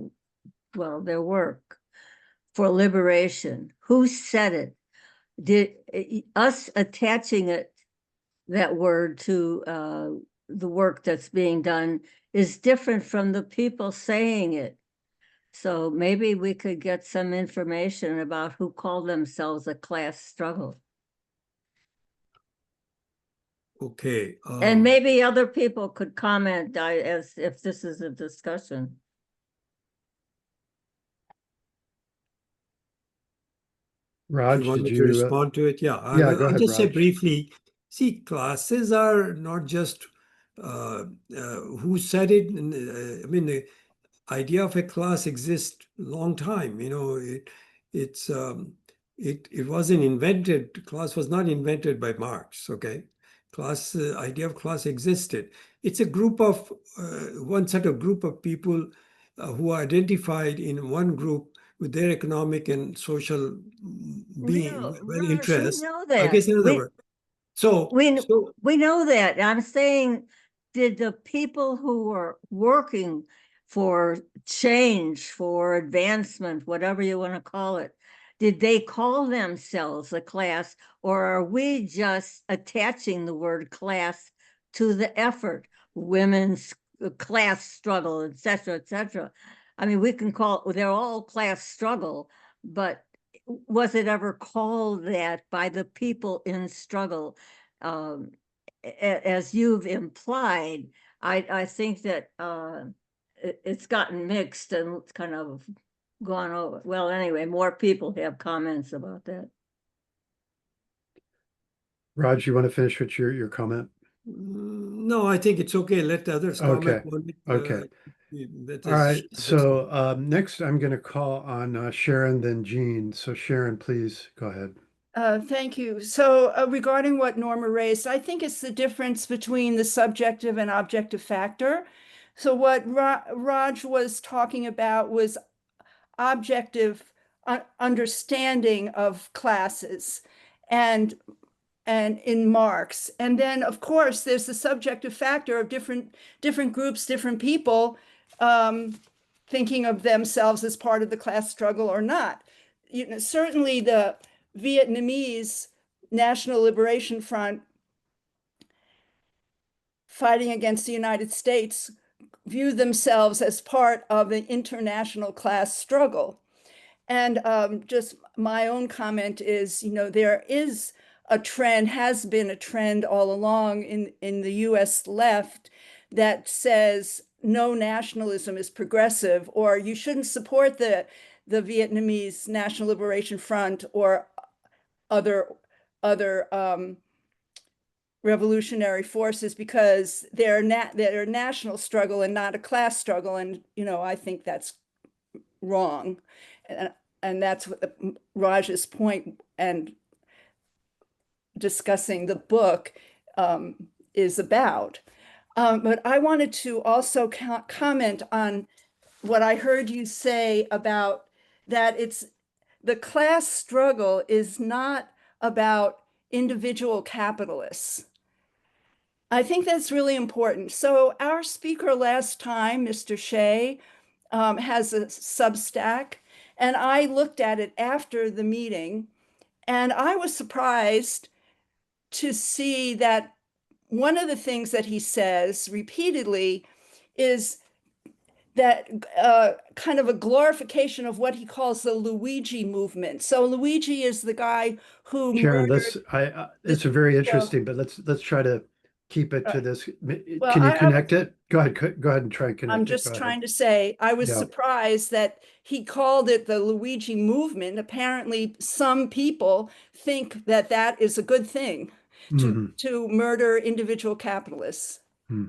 work for liberation? Who said it? Did us attaching that word to the work that's being done is different from the people saying it. So maybe we could get some information about who called themselves a class struggle. Okay. And maybe other people could comment as if this is a discussion. Raj, you want did me to you? respond to it? Yeah, Yeah, go I'll ahead, just say Raj. briefly. See, classes are not just who said it. I mean, the idea of a class exists long time. It wasn't invented. Class was not invented by Marx. Okay, idea of class existed. It's a group of one set of group of people who are identified in one group with their economic and social being No, well Raj, we interest. know I that. guess another word. So We know that. I'm saying, did the people who were working for change, for advancement, whatever you want to call it, did they call themselves a class, or are we just attaching the word class to the effort, women's class struggle, et cetera, et cetera? I mean, we can they're all class struggle, but was it ever called that by the people in struggle? As you've implied, I think that it's gotten mixed and kind of gone over. Well, anyway, more people have comments about that. Raj, you want to finish with your comment? no, I think it's okay. Let the others comment. Okay. That All is, right. So next, I'm going to call on Sharon, then Jean. So Sharon, please go ahead. Thank you. So regarding what Norma raised, I think it's the difference between the subjective and objective factor. So what Raj was talking about was objective understanding of classes and in Marx. And then, of course, there's the subjective factor of different groups, different people thinking of themselves as part of the class struggle or not. Certainly the Vietnamese National Liberation Front fighting against the United States view themselves as part of the international class struggle. And just my own comment is, there is a trend, has been a trend all along in the US left that says no nationalism is progressive, or you shouldn't support the Vietnamese National Liberation Front or other revolutionary forces because they're a national struggle and not a class struggle. And, I think that's wrong. And that's what Raj's point and discussing the book is about. But I wanted to also comment on what I heard you say about that the class struggle is not about individual capitalists. I think that's really important. So our speaker last time, Mr. Shea, has a Substack, and I looked at it after the meeting, And I was surprised to see that one of the things that he says repeatedly is that kind of a glorification of what he calls the Luigi movement. So Luigi is the guy who Sharon, murdered it's the a very so, interesting, but let's try to keep it uh, to this. well, Can you connect it? Go ahead, go ahead and try and I'm connect it. Go just ahead. trying to say, I was Yeah. surprised that he called it the Luigi movement. Apparently, some people think that that is a good thing Mhm. to murder individual capitalists. Hmm.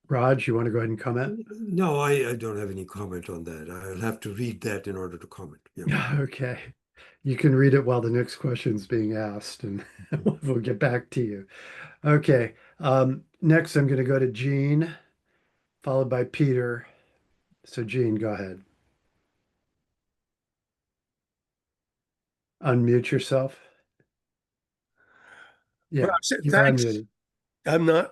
Raj, you want to go ahead and comment? No, I don't have any comment on that. I'll have to read that in order to comment. Yeah. Yeah, okay. You can read it while the next question's being asked, and we'll get back to you. Okay. Next, I'm going to go to Jean, followed by Peter. So, Jean, go ahead. Unmute yourself. Yeah, Raj, you're thanks. unmuted.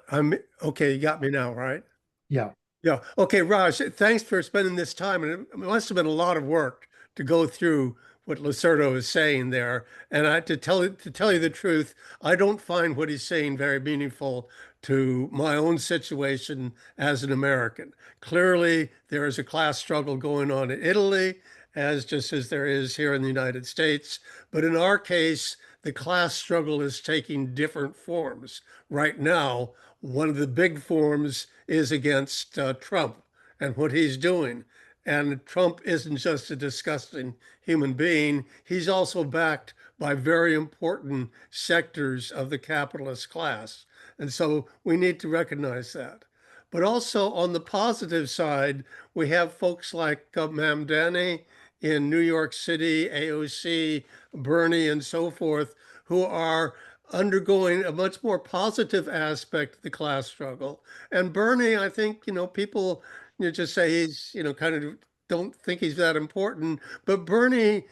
I'm okay. You got me now, right? Yeah. Yeah. Okay, Raj, thanks for spending this time. And it must have been a lot of work to go through what Losurdo is saying there. And to tell you the truth, I don't find what he's saying very meaningful to my own situation as an American. Clearly, there is a class struggle going on in Italy, as just as there is here in the United States. But in our case, the class struggle is taking different forms. Right now, one of the big forms is against Trump and what he's doing. And Trump isn't just a disgusting human being, he's also backed by very important sectors of the capitalist class. And so we need to recognize that. But also on the positive side, we have folks like Mamdani in New York City, AOC, Bernie, and so forth, who are undergoing a much more positive aspect of the class struggle. And Bernie, I think, people just say he's, kind of don't think he's that important. But Bernie,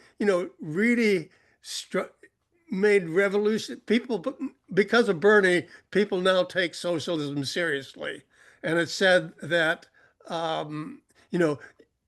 really made revolution. People, because of Bernie, people now take socialism seriously. And it said that, you know,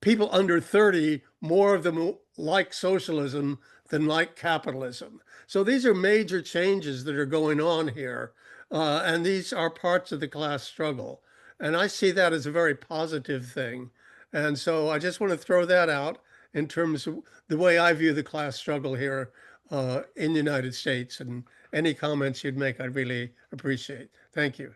people under 30, more of them like socialism than like capitalism. So these are major changes that are going on here. And these are parts of the class struggle. And I see that as a very positive thing. And so I just want to throw that out in terms of the way I view the class struggle here in the United States. And any comments you'd make, I'd really appreciate. Thank you.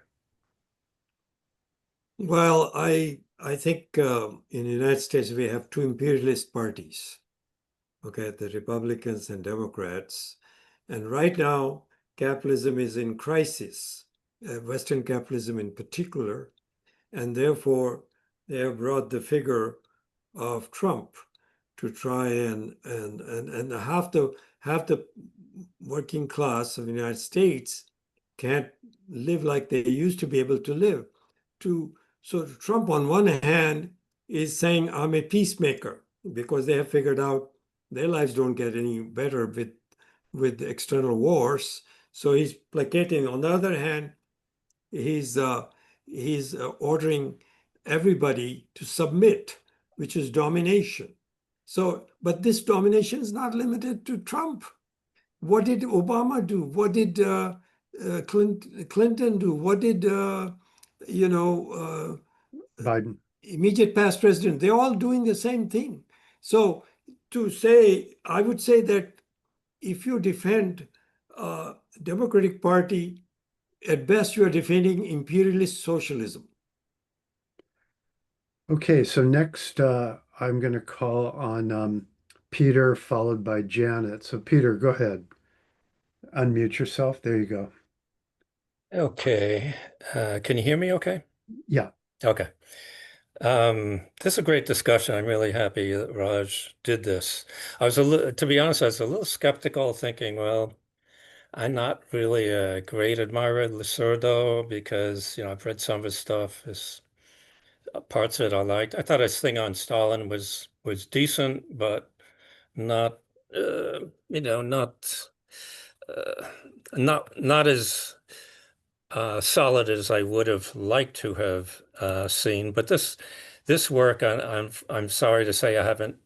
Well, I think in the United States we have two imperialist parties, okay, the Republicans and Democrats. And right now, capitalism is in crisis, Western capitalism in particular, and therefore they have brought the figure of Trump to try and half the working class of the United States can't live like they used to be able to live. So Trump, on one hand, is saying, I'm a peacemaker, because they have figured out their lives don't get any better with external wars. So he's placating. On the other hand, he's ordering everybody to submit, which is domination. So, but this domination is not limited to Trump. What did Obama do? What did Clinton do? What did Biden. immediate past president? They're all doing the same thing. So I would say that if you defend Democratic Party, at best you are defending imperialist socialism. Okay, so next I'm going to call on Peter, followed by Janet. So, Peter, go ahead. Unmute yourself. There you go. Okay. Can you hear me okay? Yeah. Okay. This is a great discussion. I'm really happy that Raj did this. To be honest, I was a little skeptical, thinking, well, I'm not really a great admirer of Losurdo because, I've read some of his stuff. His parts of it I liked. I thought his thing on Stalin was decent, but not, uh, not as solid as I would have liked to have seen. But this work, I'm sorry to say, I haven't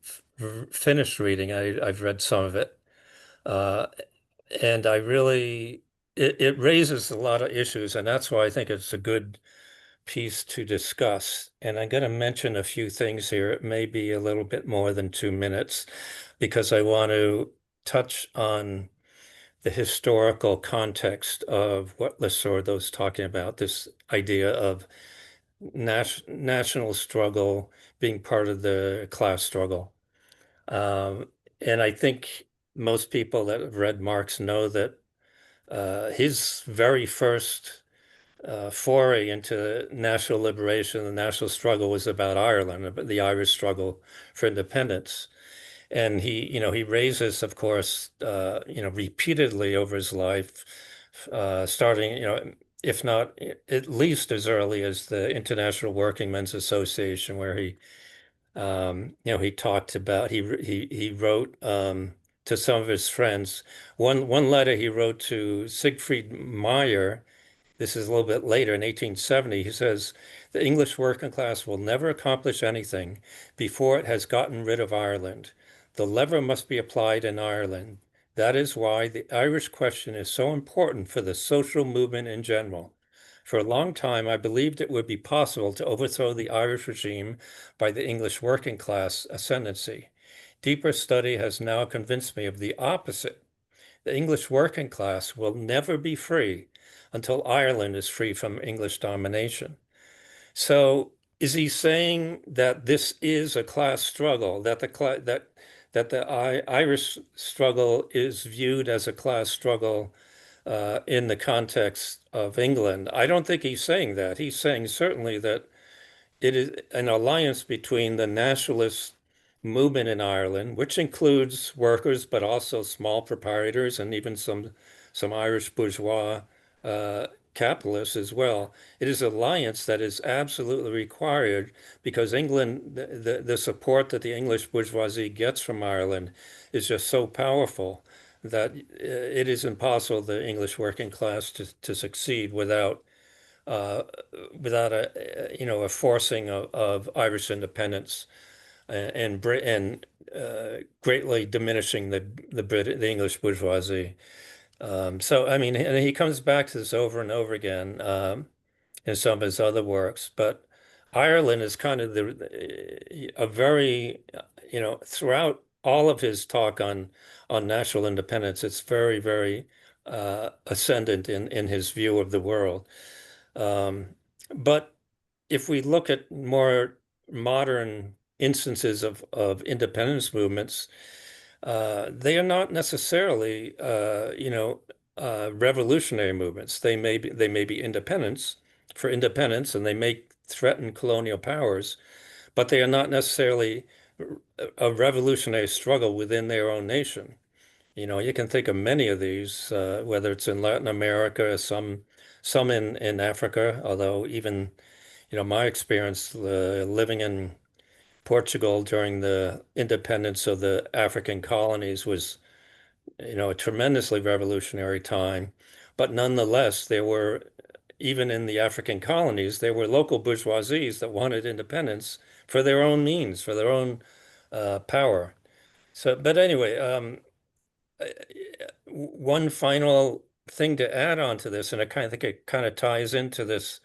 finished reading. I've read some of it. And I really, it raises a lot of issues, and that's why I think it's a good piece to discuss. And I'm going to mention a few things here. It may be a little bit more than 2 minutes because I want to touch on the historical context of what Losurdo's talking about, this idea of national struggle being part of the class struggle. And I think most people that have read Marx know that his very first foray into national liberation, the national struggle, was about Ireland, about the Irish struggle for independence. And he raises, of course, repeatedly over his life, starting, if not at least as early as the International Working Men's Association, where he talked about, he wrote to some of his friends. One letter he wrote to Siegfried Meyer. This is a little bit later in 1870. He says, the English working class will never accomplish anything before it has gotten rid of Ireland. The lever must be applied in Ireland. That is why the Irish question is so important for the social movement in general. For a long time, I believed it would be possible to overthrow the Irish regime by the English working class ascendancy. Deeper study has now convinced me of the opposite. The English working class will never be free until Ireland is free from English domination. So is he saying that this is a class struggle, that the Irish struggle is viewed as a class struggle in the context of England? I don't think he's saying that. He's saying certainly that it is an alliance between the nationalist movement in Ireland, which includes workers, but also small proprietors and even some Irish bourgeois capitalists as well. It is an alliance that is absolutely required because England, the support that the English bourgeoisie gets from Ireland is just so powerful that it is impossible the English working class to succeed without a forcing of Irish independence and greatly diminishing the English bourgeoisie. So I mean, and he comes back to this over and over again in some of his other works. But Ireland is kind of a very throughout all of his talk on national independence, it's very, very ascendant in his view of the world. But if we look at more modern instances of independence movements, they are not necessarily, revolutionary movements. They may be independence for independence, and they may threaten colonial powers, but they are not necessarily a revolutionary struggle within their own nation. You can think of many of these, whether it's in Latin America, some in Africa, although even, my experience living in Portugal during the independence of the African colonies was, a tremendously revolutionary time. But nonetheless, even in the African colonies, there were local bourgeoisies that wanted independence for their own means, for their own power. So, but anyway, one final thing to add on to this, and I think it kind of ties into this,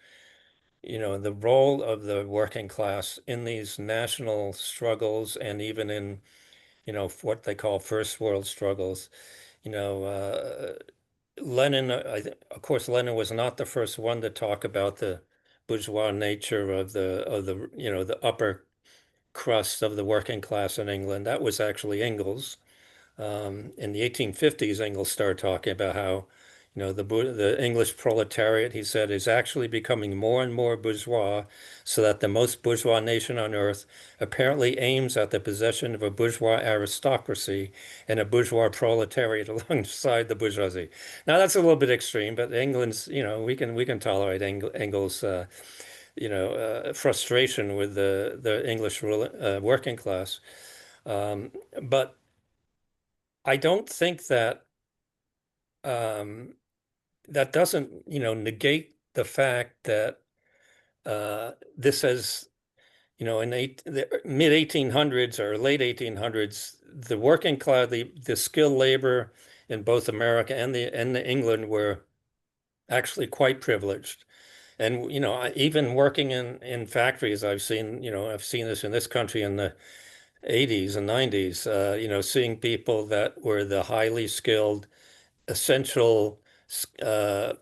the role of the working class in these national struggles and even in, what they call first world struggles. Lenin, of course, Lenin was not the first one to talk about the bourgeois nature of the upper crust of the working class in England. That was actually Engels. In the 1850s, Engels started talking about how, the English proletariat, he said, is actually becoming more and more bourgeois, so that the most bourgeois nation on earth apparently aims at the possession of a bourgeois aristocracy and a bourgeois proletariat alongside the bourgeoisie. Now that's a little bit extreme, but England's, we can tolerate Engels' frustration with the English working class. But I don't think that that doesn't, negate the fact that this has in the mid 1800s or late 1800s, the working class, the skilled labor in both America and the England were actually quite privileged. And even working in factories, I've seen this in this country in the 80s and 90s, seeing people that were the highly skilled, essential, uh,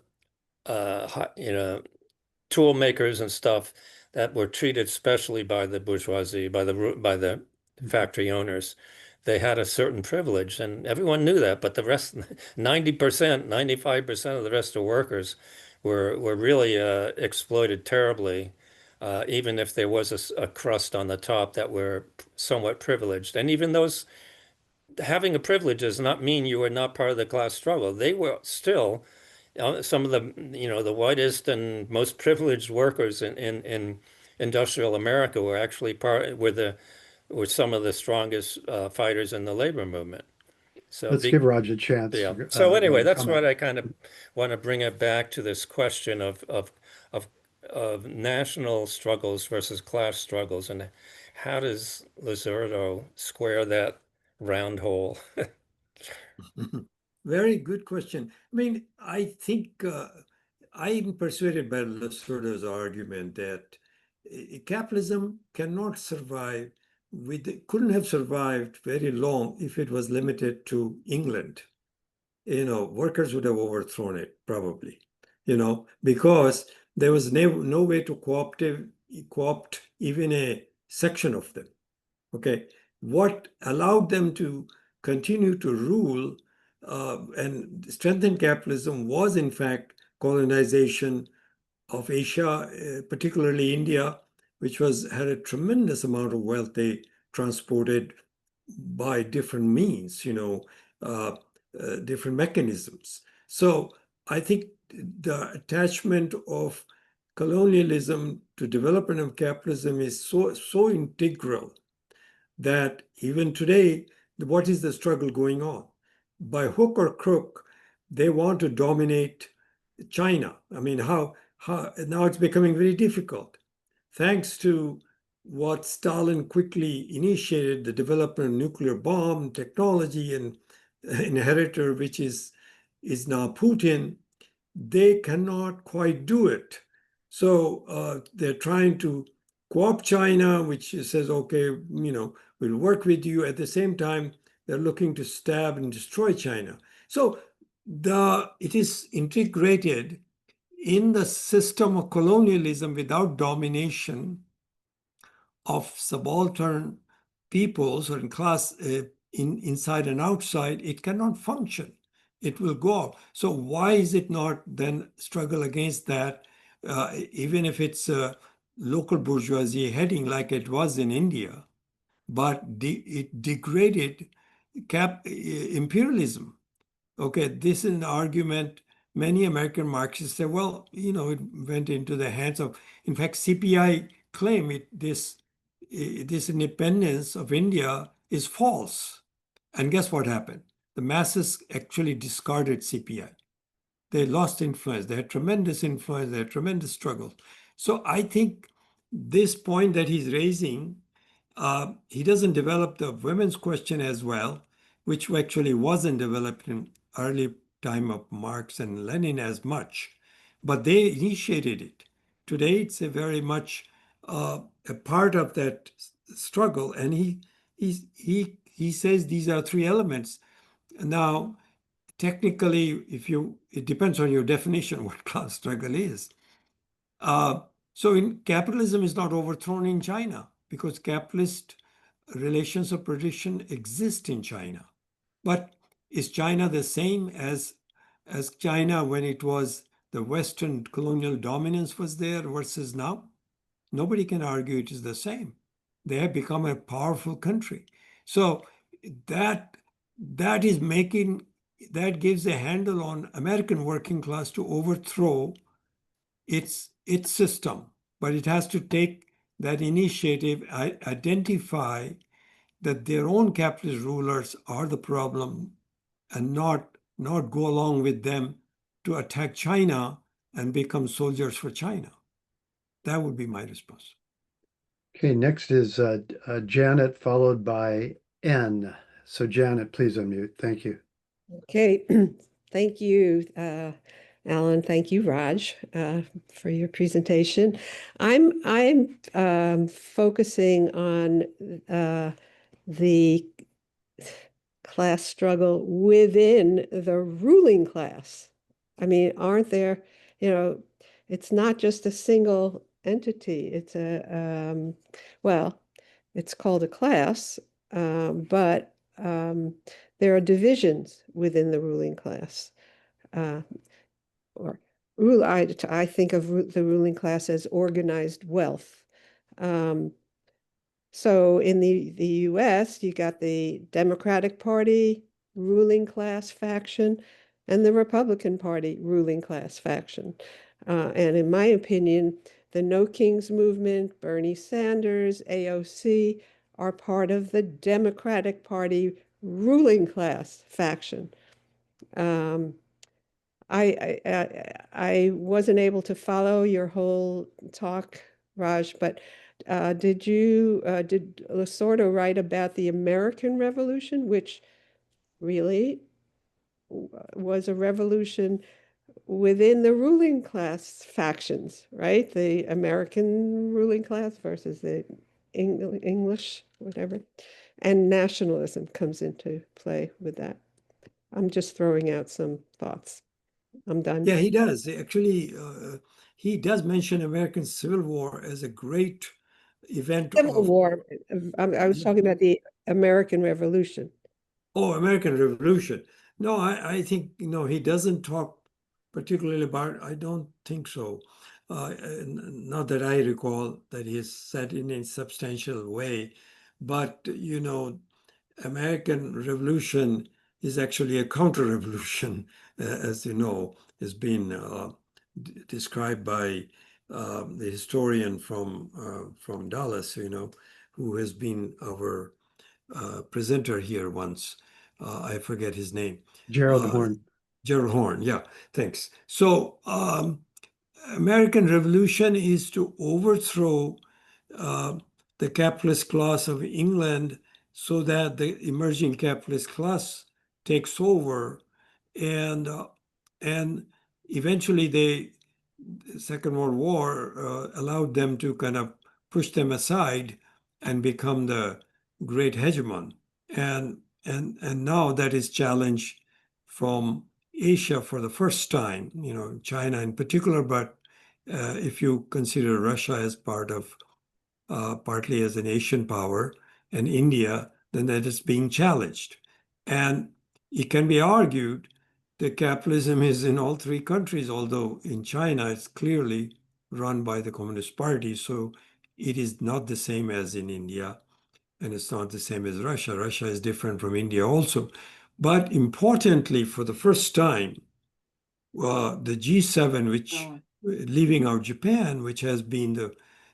tool makers and stuff that were treated specially by the bourgeoisie, by the factory owners. They had a certain privilege, and everyone knew that. But the rest, 90%, 95% of the rest of workers were really exploited terribly, even if there was a crust on the top that were somewhat privileged. And even those having a privilege does not mean you were not part of the class struggle. They were still some of the whitest and most privileged workers in industrial America were actually were some of the strongest fighters in the labor movement. So Let's give Raj a chance yeah. to So go anyway, and that's comment. what I kind of want to bring it back to this question of national struggles versus class struggles, and how does Losurdo square that round hole? Very good question. I mean, I think I'm persuaded by Losurdo's argument that capitalism cannot survive couldn't have survived very long if it was limited to England. Workers would have overthrown it probably, because there was no way to co-opt even a section of them. Okay, what allowed them to continue to rule and strengthen capitalism was, in fact, colonization of Asia, particularly India, which had a tremendous amount of wealth they transported by different means, different mechanisms. So I think the attachment of colonialism to development of capitalism is so integral that even today, what is the struggle going on? By hook or crook, they want to dominate China. I mean, how now it's becoming very difficult. Thanks to what Stalin quickly initiated, the development of nuclear bomb technology and inheritor, which is now Putin, they cannot quite do it. So they're trying to co-opt China, which says, okay, we'll work with you. At the same time, they're looking to stab and destroy China. So it is integrated in the system of colonialism without domination of subaltern peoples or in class inside and outside. It cannot function. It will go out. So why is it not then struggle against that, even if it's a local bourgeoisie heading like it was in India, but it degraded imperialism. Okay, this is an argument many American Marxists say, well, it went into the hands of, in fact, CPI claim this independence of India is false. And guess what happened? The masses actually discarded CPI. They lost influence. They had tremendous influence. They had tremendous struggles. So I think this point that he's raising, he doesn't develop the women's question as well, which actually wasn't developed in early time of Marx and Lenin as much, but they initiated it. Today, it's a very much a part of that struggle, and he says these are three elements. Now, technically, it depends on your definition what class struggle is. So capitalism is not overthrown in China because capitalist relations of production exist in China. But is China the same as China when it was the Western colonial dominance was there versus now? Nobody can argue it is the same. They have become a powerful country. So that gives a handle on American working class to overthrow its system. But it has to take that initiative, identify that their own capitalist rulers are the problem and not go along with them to attack China and become soldiers for China. That would be my response. Okay, next is Janet, followed by N. So Janet, please unmute. Thank you. Okay, thank you, Alan. Thank you, Raj, for your presentation. I'm focusing on the class struggle within the ruling class. I mean, aren't there, it's not just a single entity. It's well, it's called a class, but there are divisions within the ruling class. I think of the ruling class as organized wealth. So in the US, you got the Democratic Party ruling class faction and the Republican Party ruling class faction. And in my opinion, the No Kings movement, Bernie Sanders, AOC are part of the Democratic Party ruling class faction. I wasn't able to follow your whole talk, Raj, but did Losurdo write about the American Revolution, which really was a revolution within the ruling class factions, right? The American ruling class versus the English, whatever. And nationalism comes into play with that. I'm just throwing out some thoughts. I'm done. Yeah, he does. Actually, he does mention American Civil War as a great event Civil of, War. I was talking about the American Revolution. oh, American Revolution. No, I think, he doesn't talk particularly about, I don't think so. Not that I recall that he has said in a substantial way, but, American Revolution is actually a counter-revolution, as you know, has been described by the historian from Dallas, who has been our presenter here once. I forget his name. Gerald Horn. Gerald Horn, yeah, thanks. So American Revolution is to overthrow the capitalist class of England so that the emerging capitalist class takes over, and eventually the Second World War allowed them to kind of push them aside and become the great hegemon. And now that is challenged from Asia for the first time, China in particular, but if you consider Russia as part of partly as an Asian power and India, then that is being challenged. And it can be argued that capitalism is in all three countries, although in China it's clearly run by the Communist Party. So it is not the same as in India, and it's not the same as Russia. Russia is different from India also. But importantly, for the first time, the G7, which leaving out Japan, which has been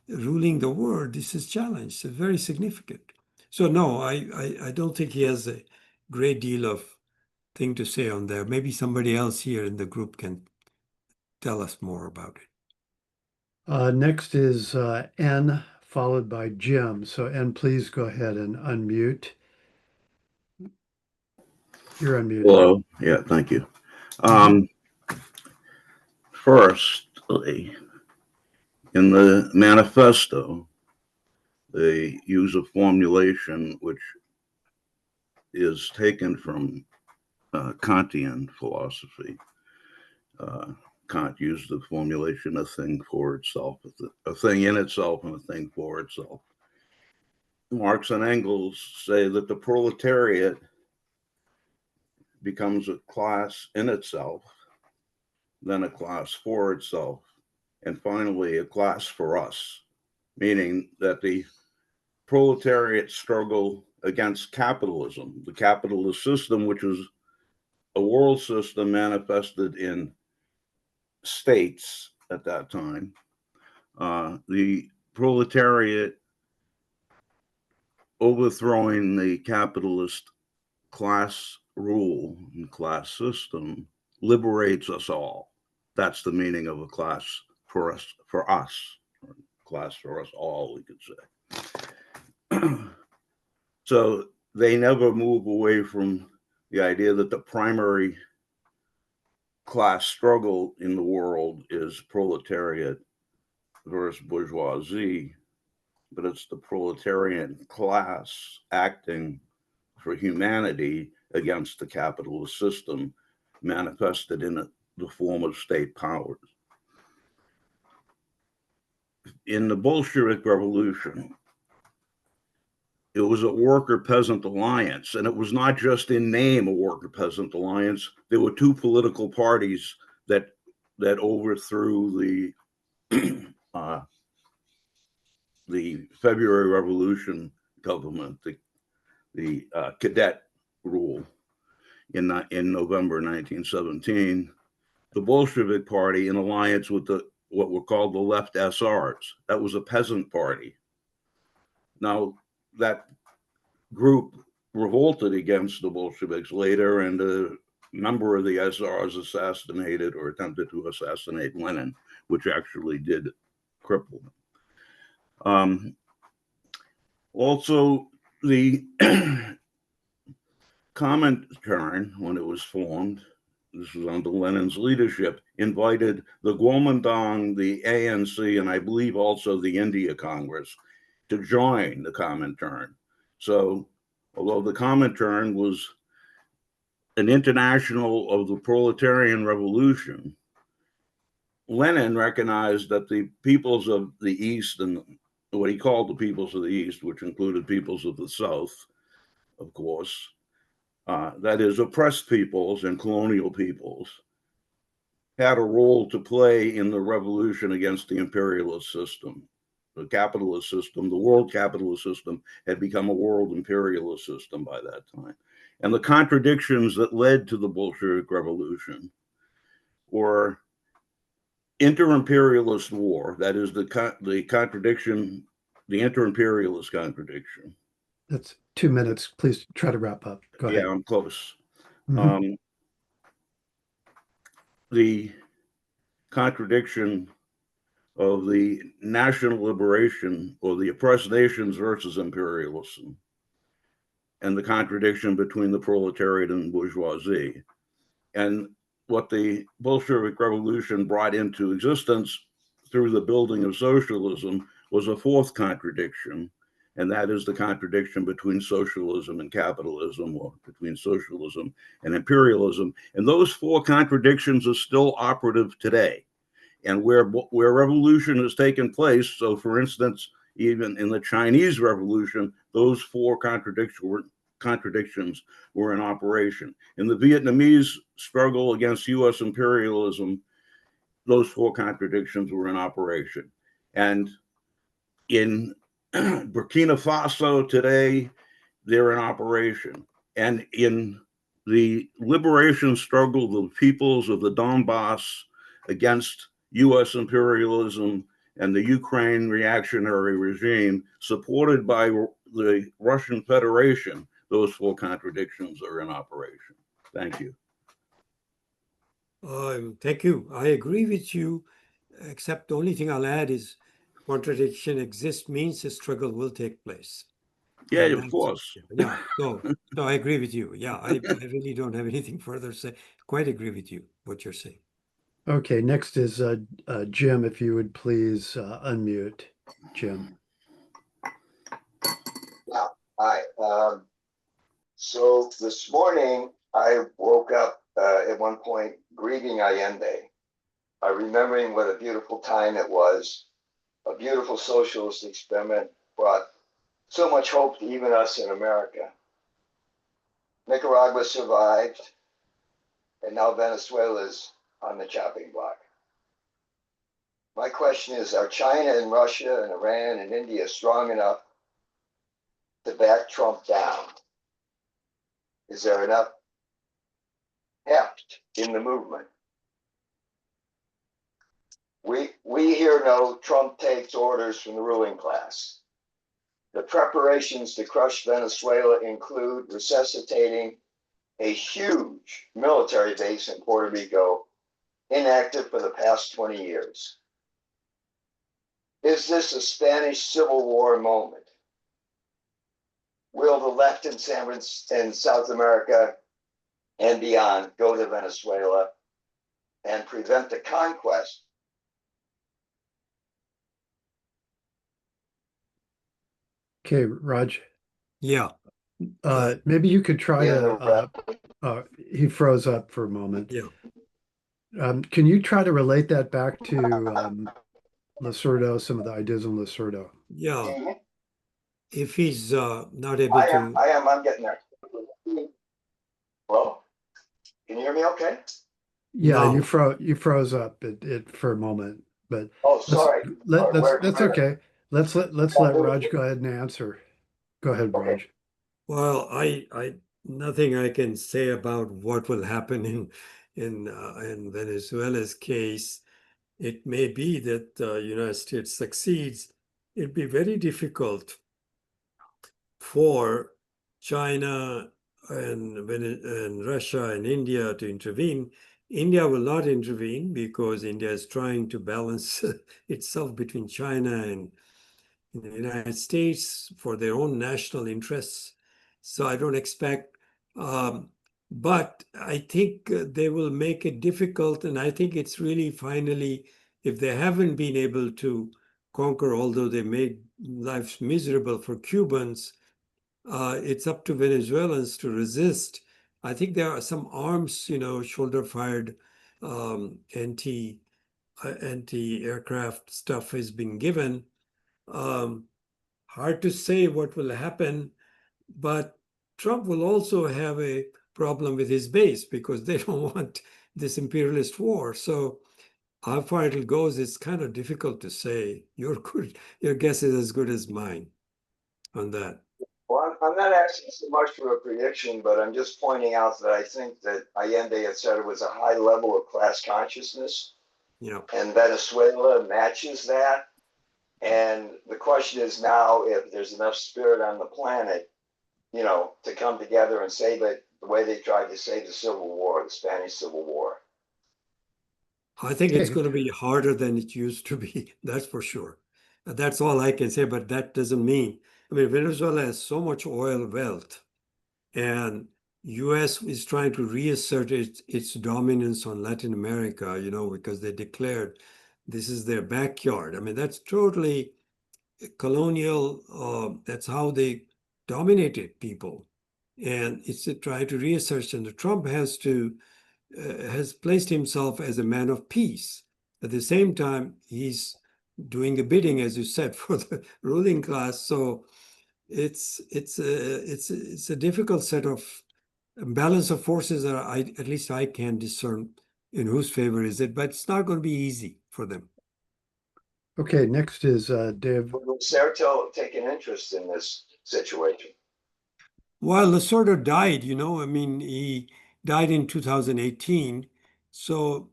ruling the world, this is challenged. It's very significant. So no, I don't think he has a great deal of thing to say on there. Maybe somebody else here in the group can tell us more about it. Next is N, followed by Jim. So N, please go ahead and unmute. You're unmuted. Hello. Yeah, thank you. Firstly, in the manifesto, they use a formulation which is taken from Kantian philosophy. Kant used the formulation, a thing for itself, a thing in itself and a thing for itself. Marx and Engels say that the proletariat becomes a class in itself, then a class for itself, and finally a class for us, meaning that the proletariat struggle against capitalism, the capitalist system, which was a world system manifested in states at that time. The proletariat overthrowing the capitalist class rule and class system liberates us all. That's the meaning of a class for us, class for us all, we could say. So they never move away from the idea that the primary class struggle in the world is proletariat versus bourgeoisie, but it's the proletarian class acting for humanity against the capitalist system manifested in the form of state powers. In the Bolshevik Revolution, it was a worker-peasant alliance, and it was not just in name a worker-peasant alliance. There were two political parties that overthrew the February Revolution government, the cadet rule in November 1917. The Bolshevik Party, in alliance with what were called the left SRs, that was a peasant party. Now, that group revolted against the Bolsheviks later, and a number of the SRs assassinated or attempted to assassinate Lenin, which actually did cripple him. Also, the Comintern, when it was formed, this was under Lenin's leadership, invited the Kuomintang, the ANC, and I believe also the India Congress to join the Comintern. So, although the Comintern was an international of the proletarian revolution, Lenin recognized that the peoples of the East, and what he called the peoples of the East, which included peoples of the South, of course, that is, oppressed peoples and colonial peoples, had a role to play in the revolution against the imperialist system. The capitalist system, the world capitalist system, had become a world imperialist system by that time. And the contradictions that led to the Bolshevik Revolution were inter-imperialist war, that is the contradiction, the inter-imperialist contradiction. That's 2 minutes. Please try to wrap up. Go ahead. Yeah, I'm close. Mhm. The contradiction of the national liberation or the oppressed nations versus imperialism, and the contradiction between the proletariat and bourgeoisie. And what the Bolshevik Revolution brought into existence through the building of socialism was a fourth contradiction, and that is the contradiction between socialism and capitalism, or between socialism and imperialism. And those four contradictions are still operative today. And where revolution has taken place, so for instance, even in the Chinese Revolution, those four contradictions were in operation. In the Vietnamese struggle against US imperialism, those four contradictions were in operation. And in Burkina Faso today, they're in operation. And in the liberation struggle of the peoples of the Donbass against US imperialism and the Ukraine reactionary regime, supported by the Russian Federation, those four contradictions are in operation. Thank you. Thank you. I agree with you, except the only thing I'll add is contradiction exists means a struggle will take place. Yeah, And of course. Yeah, so I agree with you. Yeah, I really don't have anything further to say. Quite agree with you, what you're saying. Okay, next is Jim, if you would please unmute, Jim. Yeah, hi. So this morning I woke up at one point grieving Allende, remembering what a beautiful time it was. A beautiful socialist experiment brought so much hope to even us in America. Nicaragua survived, and now Venezuela's on the chopping block. My question is, are China and Russia and Iran and India strong enough to back Trump down? Is there enough heft in the movement? We here know Trump takes orders from the ruling class. The preparations to crush Venezuela include resuscitating a huge military base in Puerto Rico, inactive for the past 20 years. Is this a Spanish Civil War moment? will the left in South America and beyond go to Venezuela and prevent the conquest? Okay, Raj, Yeah. maybe you could try in to, the he froze up for a moment. Yeah. Can you try to relate that back to Losurdo, some of the ideas on Losurdo? Yeah. If he's not able to, I'm getting there. Hello? Can you hear me okay? Yeah, No. you froze up it for a moment, but Oh, let's sorry. that's okay. Let's let Raj go ahead and answer. Go ahead, Okay. Raj. Well, I nothing I can say about what will happen in Venezuela's case. It may be that the United States succeeds. It'd be very difficult for China and Russia and India to intervene. India will not intervene because India is trying to balance itself between China and the United States for their own national interests. So I don't expect, but I think they will make it difficult. And I think it's really finally, if they haven't been able to conquer, although they made lives miserable for Cubans, it's up to Venezuelans to resist. I think there are some arms, shoulder-fired anti-aircraft stuff has been given. Hard to say what will happen, but Trump will also have a problem with his base because they don't want this imperialist war. So how far it'll go is kind of difficult to say. Your guess is as good as mine on that. Well, I'm not asking so much for a prediction, but I'm just pointing out that I think that Allende had said it was a high level of class consciousness, Yeah. and Venezuela matches that. And the question is now if there's enough spirit on the planet, to come together and save it the way they tried to save the Civil War, the Spanish Civil War. I think it's Okay. going to be harder than it used to be. That's for sure. That's all I can say, but that doesn't mean, Venezuela has so much oil wealth, and US is trying to reassert its dominance on Latin America, because they declared this is their backyard. That's totally colonial. That's how they dominated people. And it's to try to reassert, and Trump has placed himself as a man of peace. At the same time, he's doing the bidding, as you said, for the ruling class. So it's a difficult set of balance of forces that at least I can discern in whose favor is it, but it's not going to be easy for them. Okay, next is Dave. Will Lucerto take an interest in this situation? Well, Losurdo died, he died in 2018. So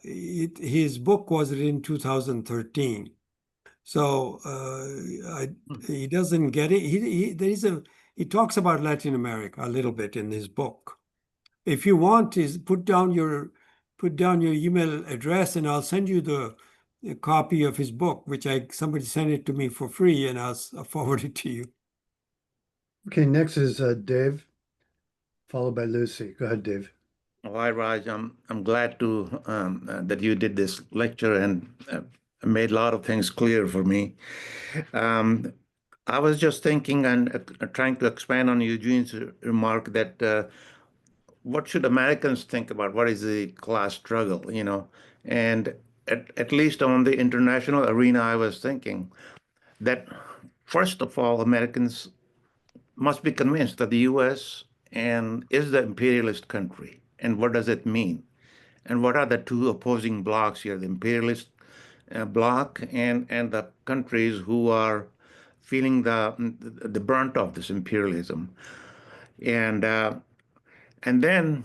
his book was written in 2013. So he doesn't get it. He talks about Latin America a little bit in his book. If you want, put down your email address, and I'll send you a copy of his book, which somebody sent it to me for free, and I'll forward it to you. Okay, next is Dave, followed by Lucy. Go ahead, Dave. Oh, hi, Raj. I'm glad that you did this lecture and made a lot of things clear for me. I was just thinking and trying to expand on Eugene's remark that what should Americans think about what is the class struggle, And at least on the international arena, I was thinking that first of all, Americans must be convinced that the U.S. is the imperialist country. And what does it mean? And what are the two opposing blocks here, the imperialist bloc and the countries who are feeling the brunt of this imperialism? And then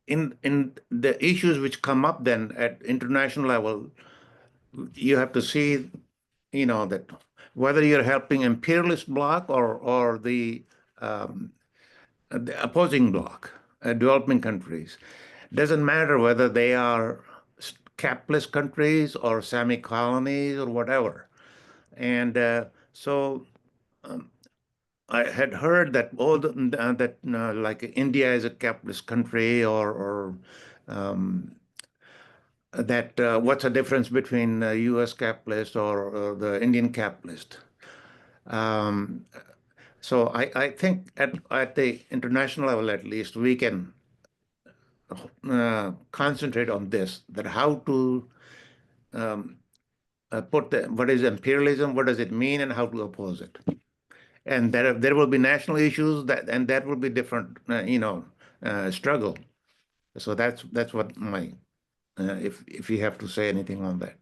in the issues which come up then at international level, you have to see, that whether you're helping imperialist bloc or the opposing bloc, developing countries. Doesn't matter whether they are capitalist countries or semi-colonies or whatever. And so I had heard that like India is a capitalist country, or that what's the difference between U.S. capitalist or the Indian capitalist. Um, so I think at the international level, at least, we can concentrate on this, that how to put what is imperialism, what does it mean, and how to oppose it. And there will be national issues and that will be different, struggle. So that's what my if you have to say anything on that.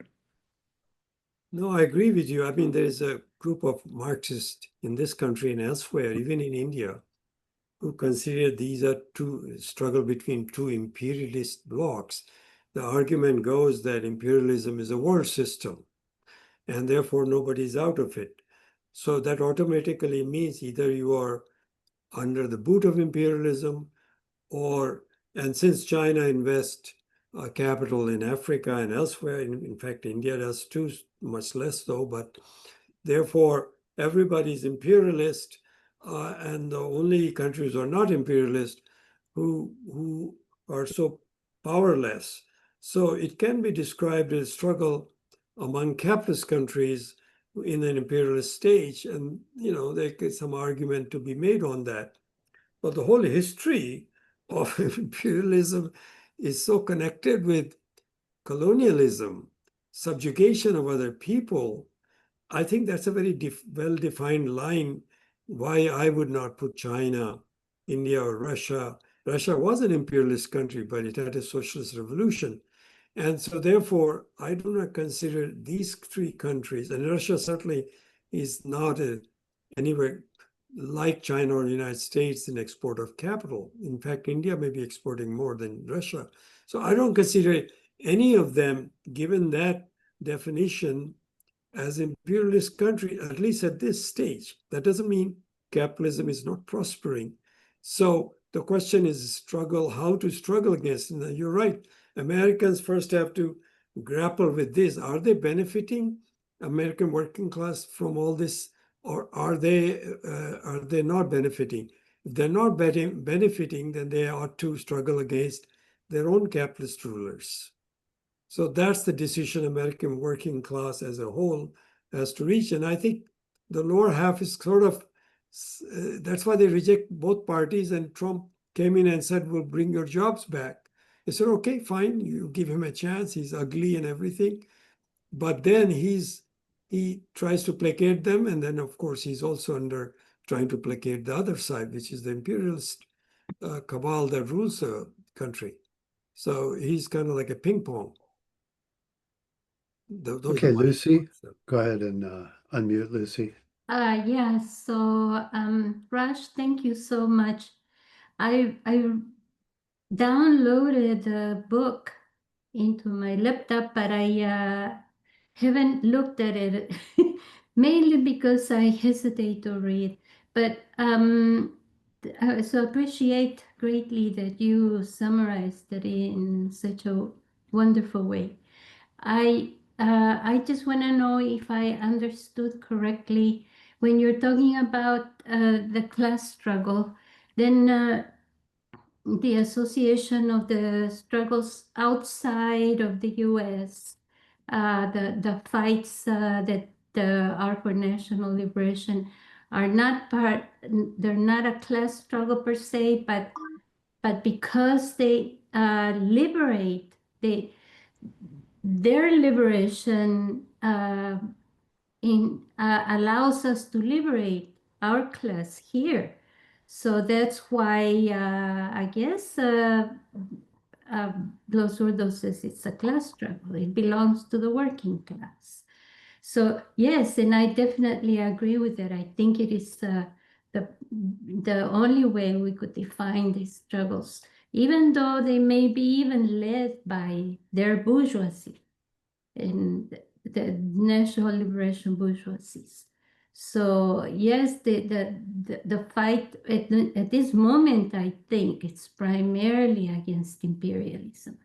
No, I agree with you. I mean, there is a group of Marxists in this country and elsewhere, even in India, who consider these are two struggle between two imperialist blocs. The argument goes that imperialism is a world system, and therefore nobody's out of it. So that automatically means either you are under the boot of imperialism, and since China invests capital in Africa and elsewhere, in fact, India does too, much less though, but therefore everybody's imperialist, and the only countries who are not imperialist who are so powerless. So it can be described as a struggle among capitalist countries in an imperialist stage, and there is some argument to be made on that. But the whole history of imperialism is so connected with colonialism, subjugation of other people. I think that's a very well-defined line why I would not put China, India, or Russia. Russia was an imperialist country, but it had a socialist revolution. And so therefore, I do not consider these three countries, and Russia certainly is not anywhere like China or the United States in export of capital. In fact, India may be exporting more than Russia. So I don't consider any of them, given that definition, as imperialist country, at least at this stage. That doesn't mean capitalism is not prospering. So the question is how to struggle against. And you're right, Americans first have to grapple with this. Are they benefiting, American working class, from all this, or are they not benefiting? If they're not benefiting, then they ought to struggle against their own capitalist rulers. So that's the decision American working class as a whole has to reach. And I think the lower half is sort of, that's why they reject both parties. And Trump came in and said, we'll bring your jobs back. They said, okay, fine, you give him a chance. He's ugly and everything. But then he tries to placate them. And then, of course, he's also trying to placate the other side, which is the imperialist cabal that rules the country. So he's kind of like a ping pong. Okay, Lucy, go ahead and unmute Lucy. Yeah, so Raj, thank you so much. I downloaded the book into my laptop, but I haven't looked at it mainly because I hesitate to read. But so appreciate greatly that you summarized it in such a wonderful way. I just want to know if I understood correctly when you're talking about the class struggle, then the association of the struggles outside of the U.S., the fights that are for national liberation are not they're not a class struggle per se, but because they liberate, their liberation allows us to liberate our class here. So that's why I guess Losurdo says it's a class struggle. It belongs to the working class. So yes, and I definitely agree with that. I think it is the only way we could define these struggles, even though they may be even led by their bourgeoisie and the national liberation bourgeoisies. So yes, the fight at this moment, I think it's primarily against imperialism.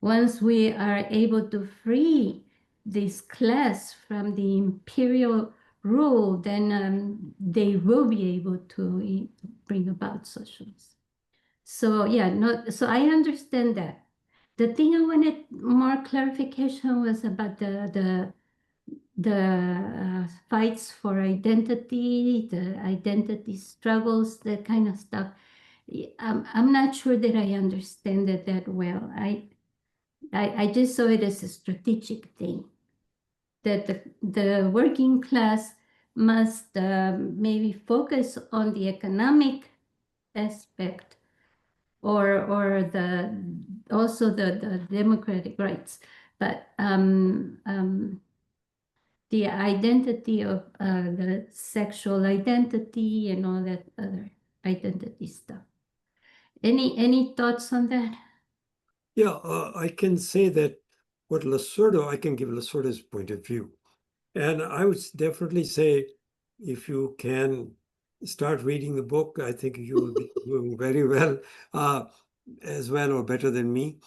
Once we are able to free this class from the imperial rule, then they will be able to bring about socialism. So yeah, so I understand that. The thing I wanted more clarification was about the fights for identity, the identity struggles, that kind of stuff. I'm not sure that I understand it that well. I just saw it as a strategic thing, that the working class must maybe focus on the economic aspect, or also the democratic rights, but the identity of the sexual identity and all that other identity stuff. Any thoughts on that? Yeah, I can say that what Losurdo, I can give Losurdo's point of view. And I would definitely say, if you can start reading the book, I think you will be doing very well, as well or better than me,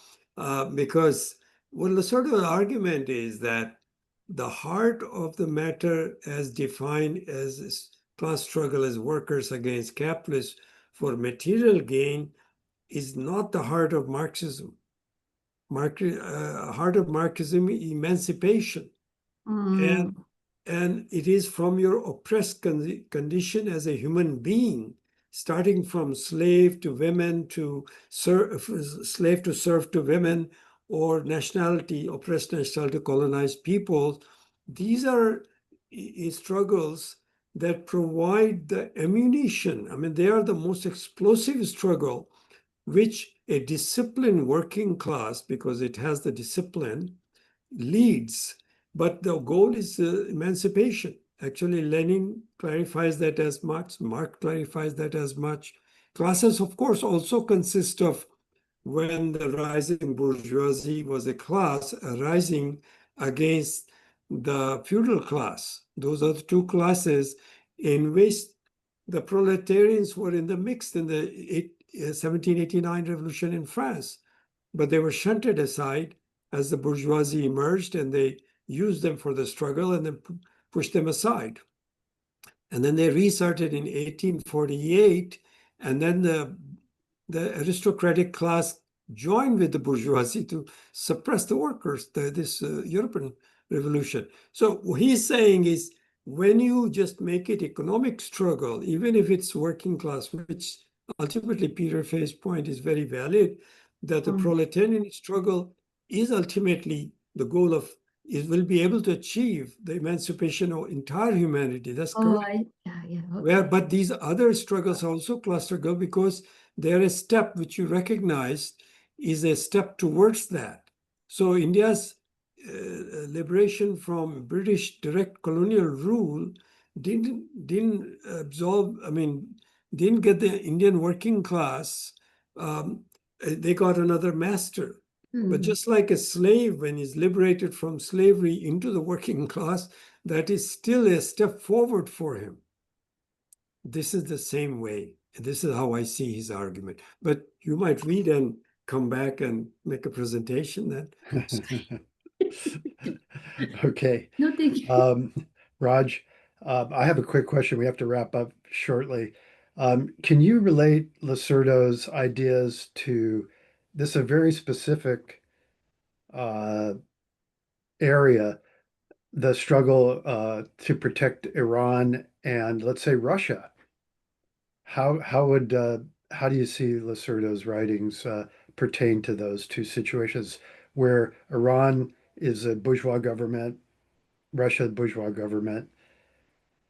because what Losurdo's argument is that the heart of the matter, as defined as class struggle as workers against capitalists for material gain, is not the heart of Marxism. Heart of Marxism, emancipation. And it is from your oppressed condition as a human being, starting from slave to women, to slave to serve to women, or nationality, oppressed nationality, colonized people. These are struggles that provide the ammunition. I mean, they are the most explosive struggle, which a disciplined working class, because it has the discipline, leads. But the goal is emancipation. Actually, Lenin clarifies that as much. Marx clarifies that as much. Classes, of course, also consist of, when the rising bourgeoisie was a class rising against the feudal class. Those are the two classes in which the proletarians were in the mix in the 1789 revolution in France, but they were shunted aside as the bourgeoisie emerged, and they used them for the struggle and then pushed them aside. And then they restarted in 1848, and then the aristocratic class joined with the bourgeoisie to suppress the workers, this European revolution. So what he's saying is, when you just make it economic struggle, even if it's working class, which ultimately Peter Fay's point is very valid, that the proletarian struggle is ultimately the goal of, it will be able to achieve the emancipation of entire humanity. That's correct. Okay. But these other struggles are also class struggle, because they're a step which you recognize is a step towards that. So India's liberation from British direct colonial rule didn't absolve, I mean, didn't get the Indian working class. They got another master. But just like a slave, when he's liberated from slavery into the working class, that is still a step forward for him. This is the same way. This is how I see his argument. But you might read and come back and make a presentation then. Okay. No, thank you. Raj, I have a quick question. We have to wrap up shortly. Can you relate Losurdo's ideas to this, a very specific area, the struggle to protect Iran and, let's say, Russia? How do you see Losurdo's writings pertain to those two situations, where Iran is a bourgeois government, Russia, bourgeois government?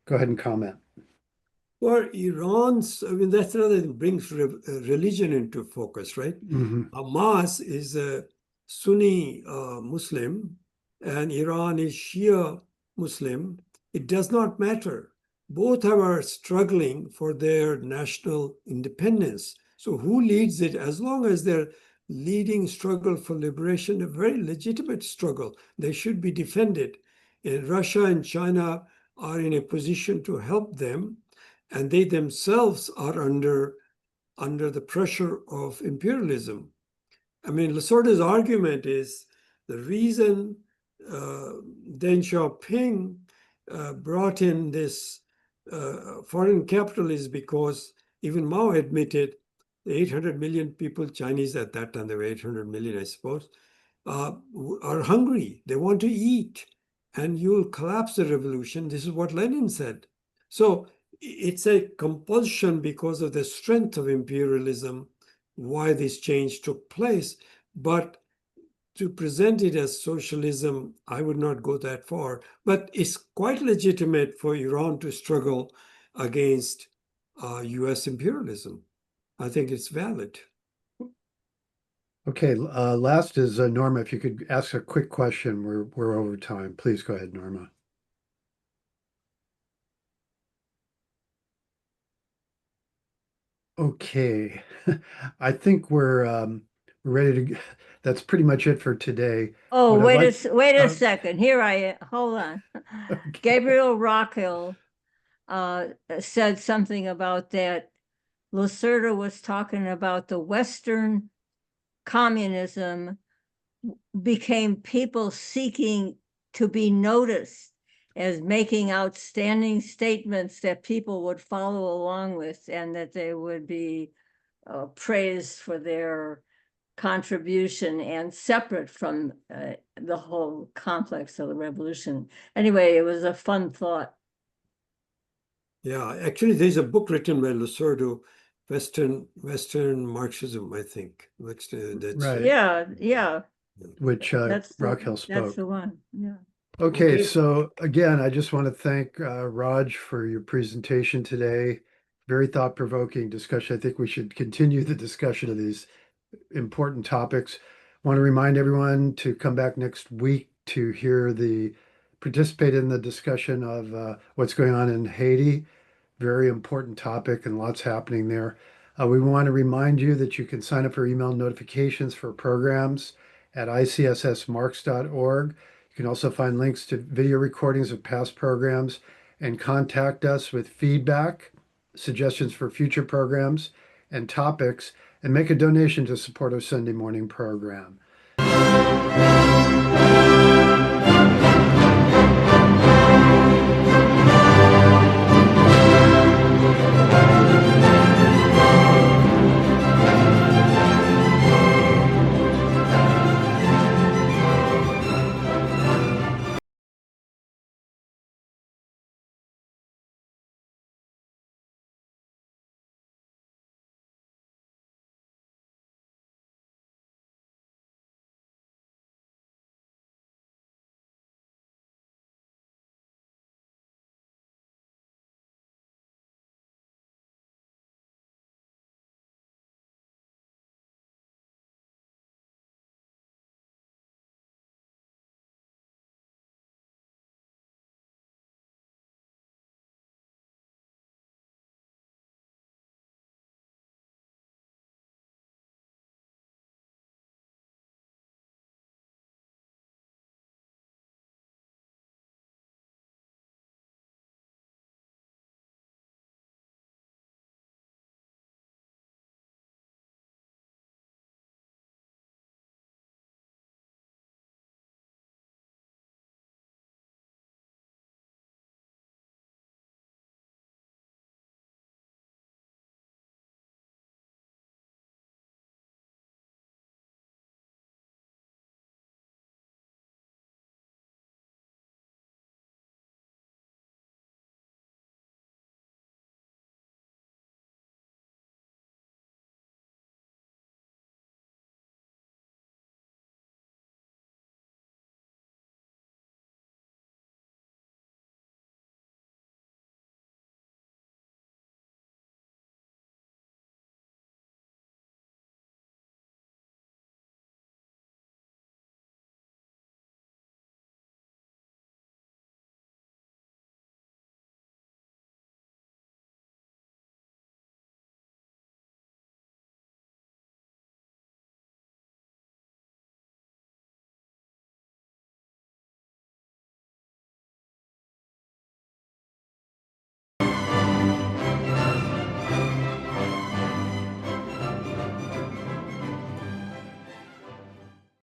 Go ahead and comment. For Iran's, I mean, that's another thing, brings religion into focus, right? Hamas is a Sunni Muslim, and Iran is Shia Muslim. It does not matter. Both are struggling for their national independence. So who leads it? As long as they're leading struggle for liberation, a very legitimate struggle, they should be defended. And Russia and China are in a position to help them, and they themselves are under the pressure of imperialism. I mean, Losurdo's argument is the reason Deng Xiaoping brought in this foreign capital is because even Mao admitted the 800 million people, Chinese at that time, there were 800 million, I suppose, are hungry. They want to eat, and you'll collapse the revolution. This is what Lenin said. So it's a compulsion because of the strength of imperialism, why this change took place. But to present it as socialism, I would not go that far. But it's quite legitimate for Iran to struggle against US imperialism. I think it's valid. Okay, last is Norma. If you could ask a quick question, we're over time. Please go ahead, Norma. Okay, I think we're ready to. That's pretty much it for today. Oh, What I'd wait like- a second. Here I am. Hold on. Okay. Gabriel Rockhill said something about that. Losurdo was talking about the Western communism became people seeking to be noticed as making outstanding statements that people would follow along with, and that they would be praised for their contribution and separate from the whole complex of the revolution. Anyway, it was a fun thought. Yeah, actually, there's a book written by Losurdo, Western Marxism, I think. That's Right. Yeah, which that's Rockhill that's spoke. the one. Yeah. Okay, Okay. so again, I just want to thank Raj for your presentation today. Very thought-provoking discussion. I think we should continue the discussion of these important topics. Want to remind everyone to come back next week to participate in the discussion of what's going on in Haiti. Very important topic and lots happening there. We want to remind you that you can sign up for email notifications for programs at icssmarks.org. You can also find links to video recordings of past programs and contact us with feedback, suggestions for future programs and topics, and make a donation to support our Sunday morning program.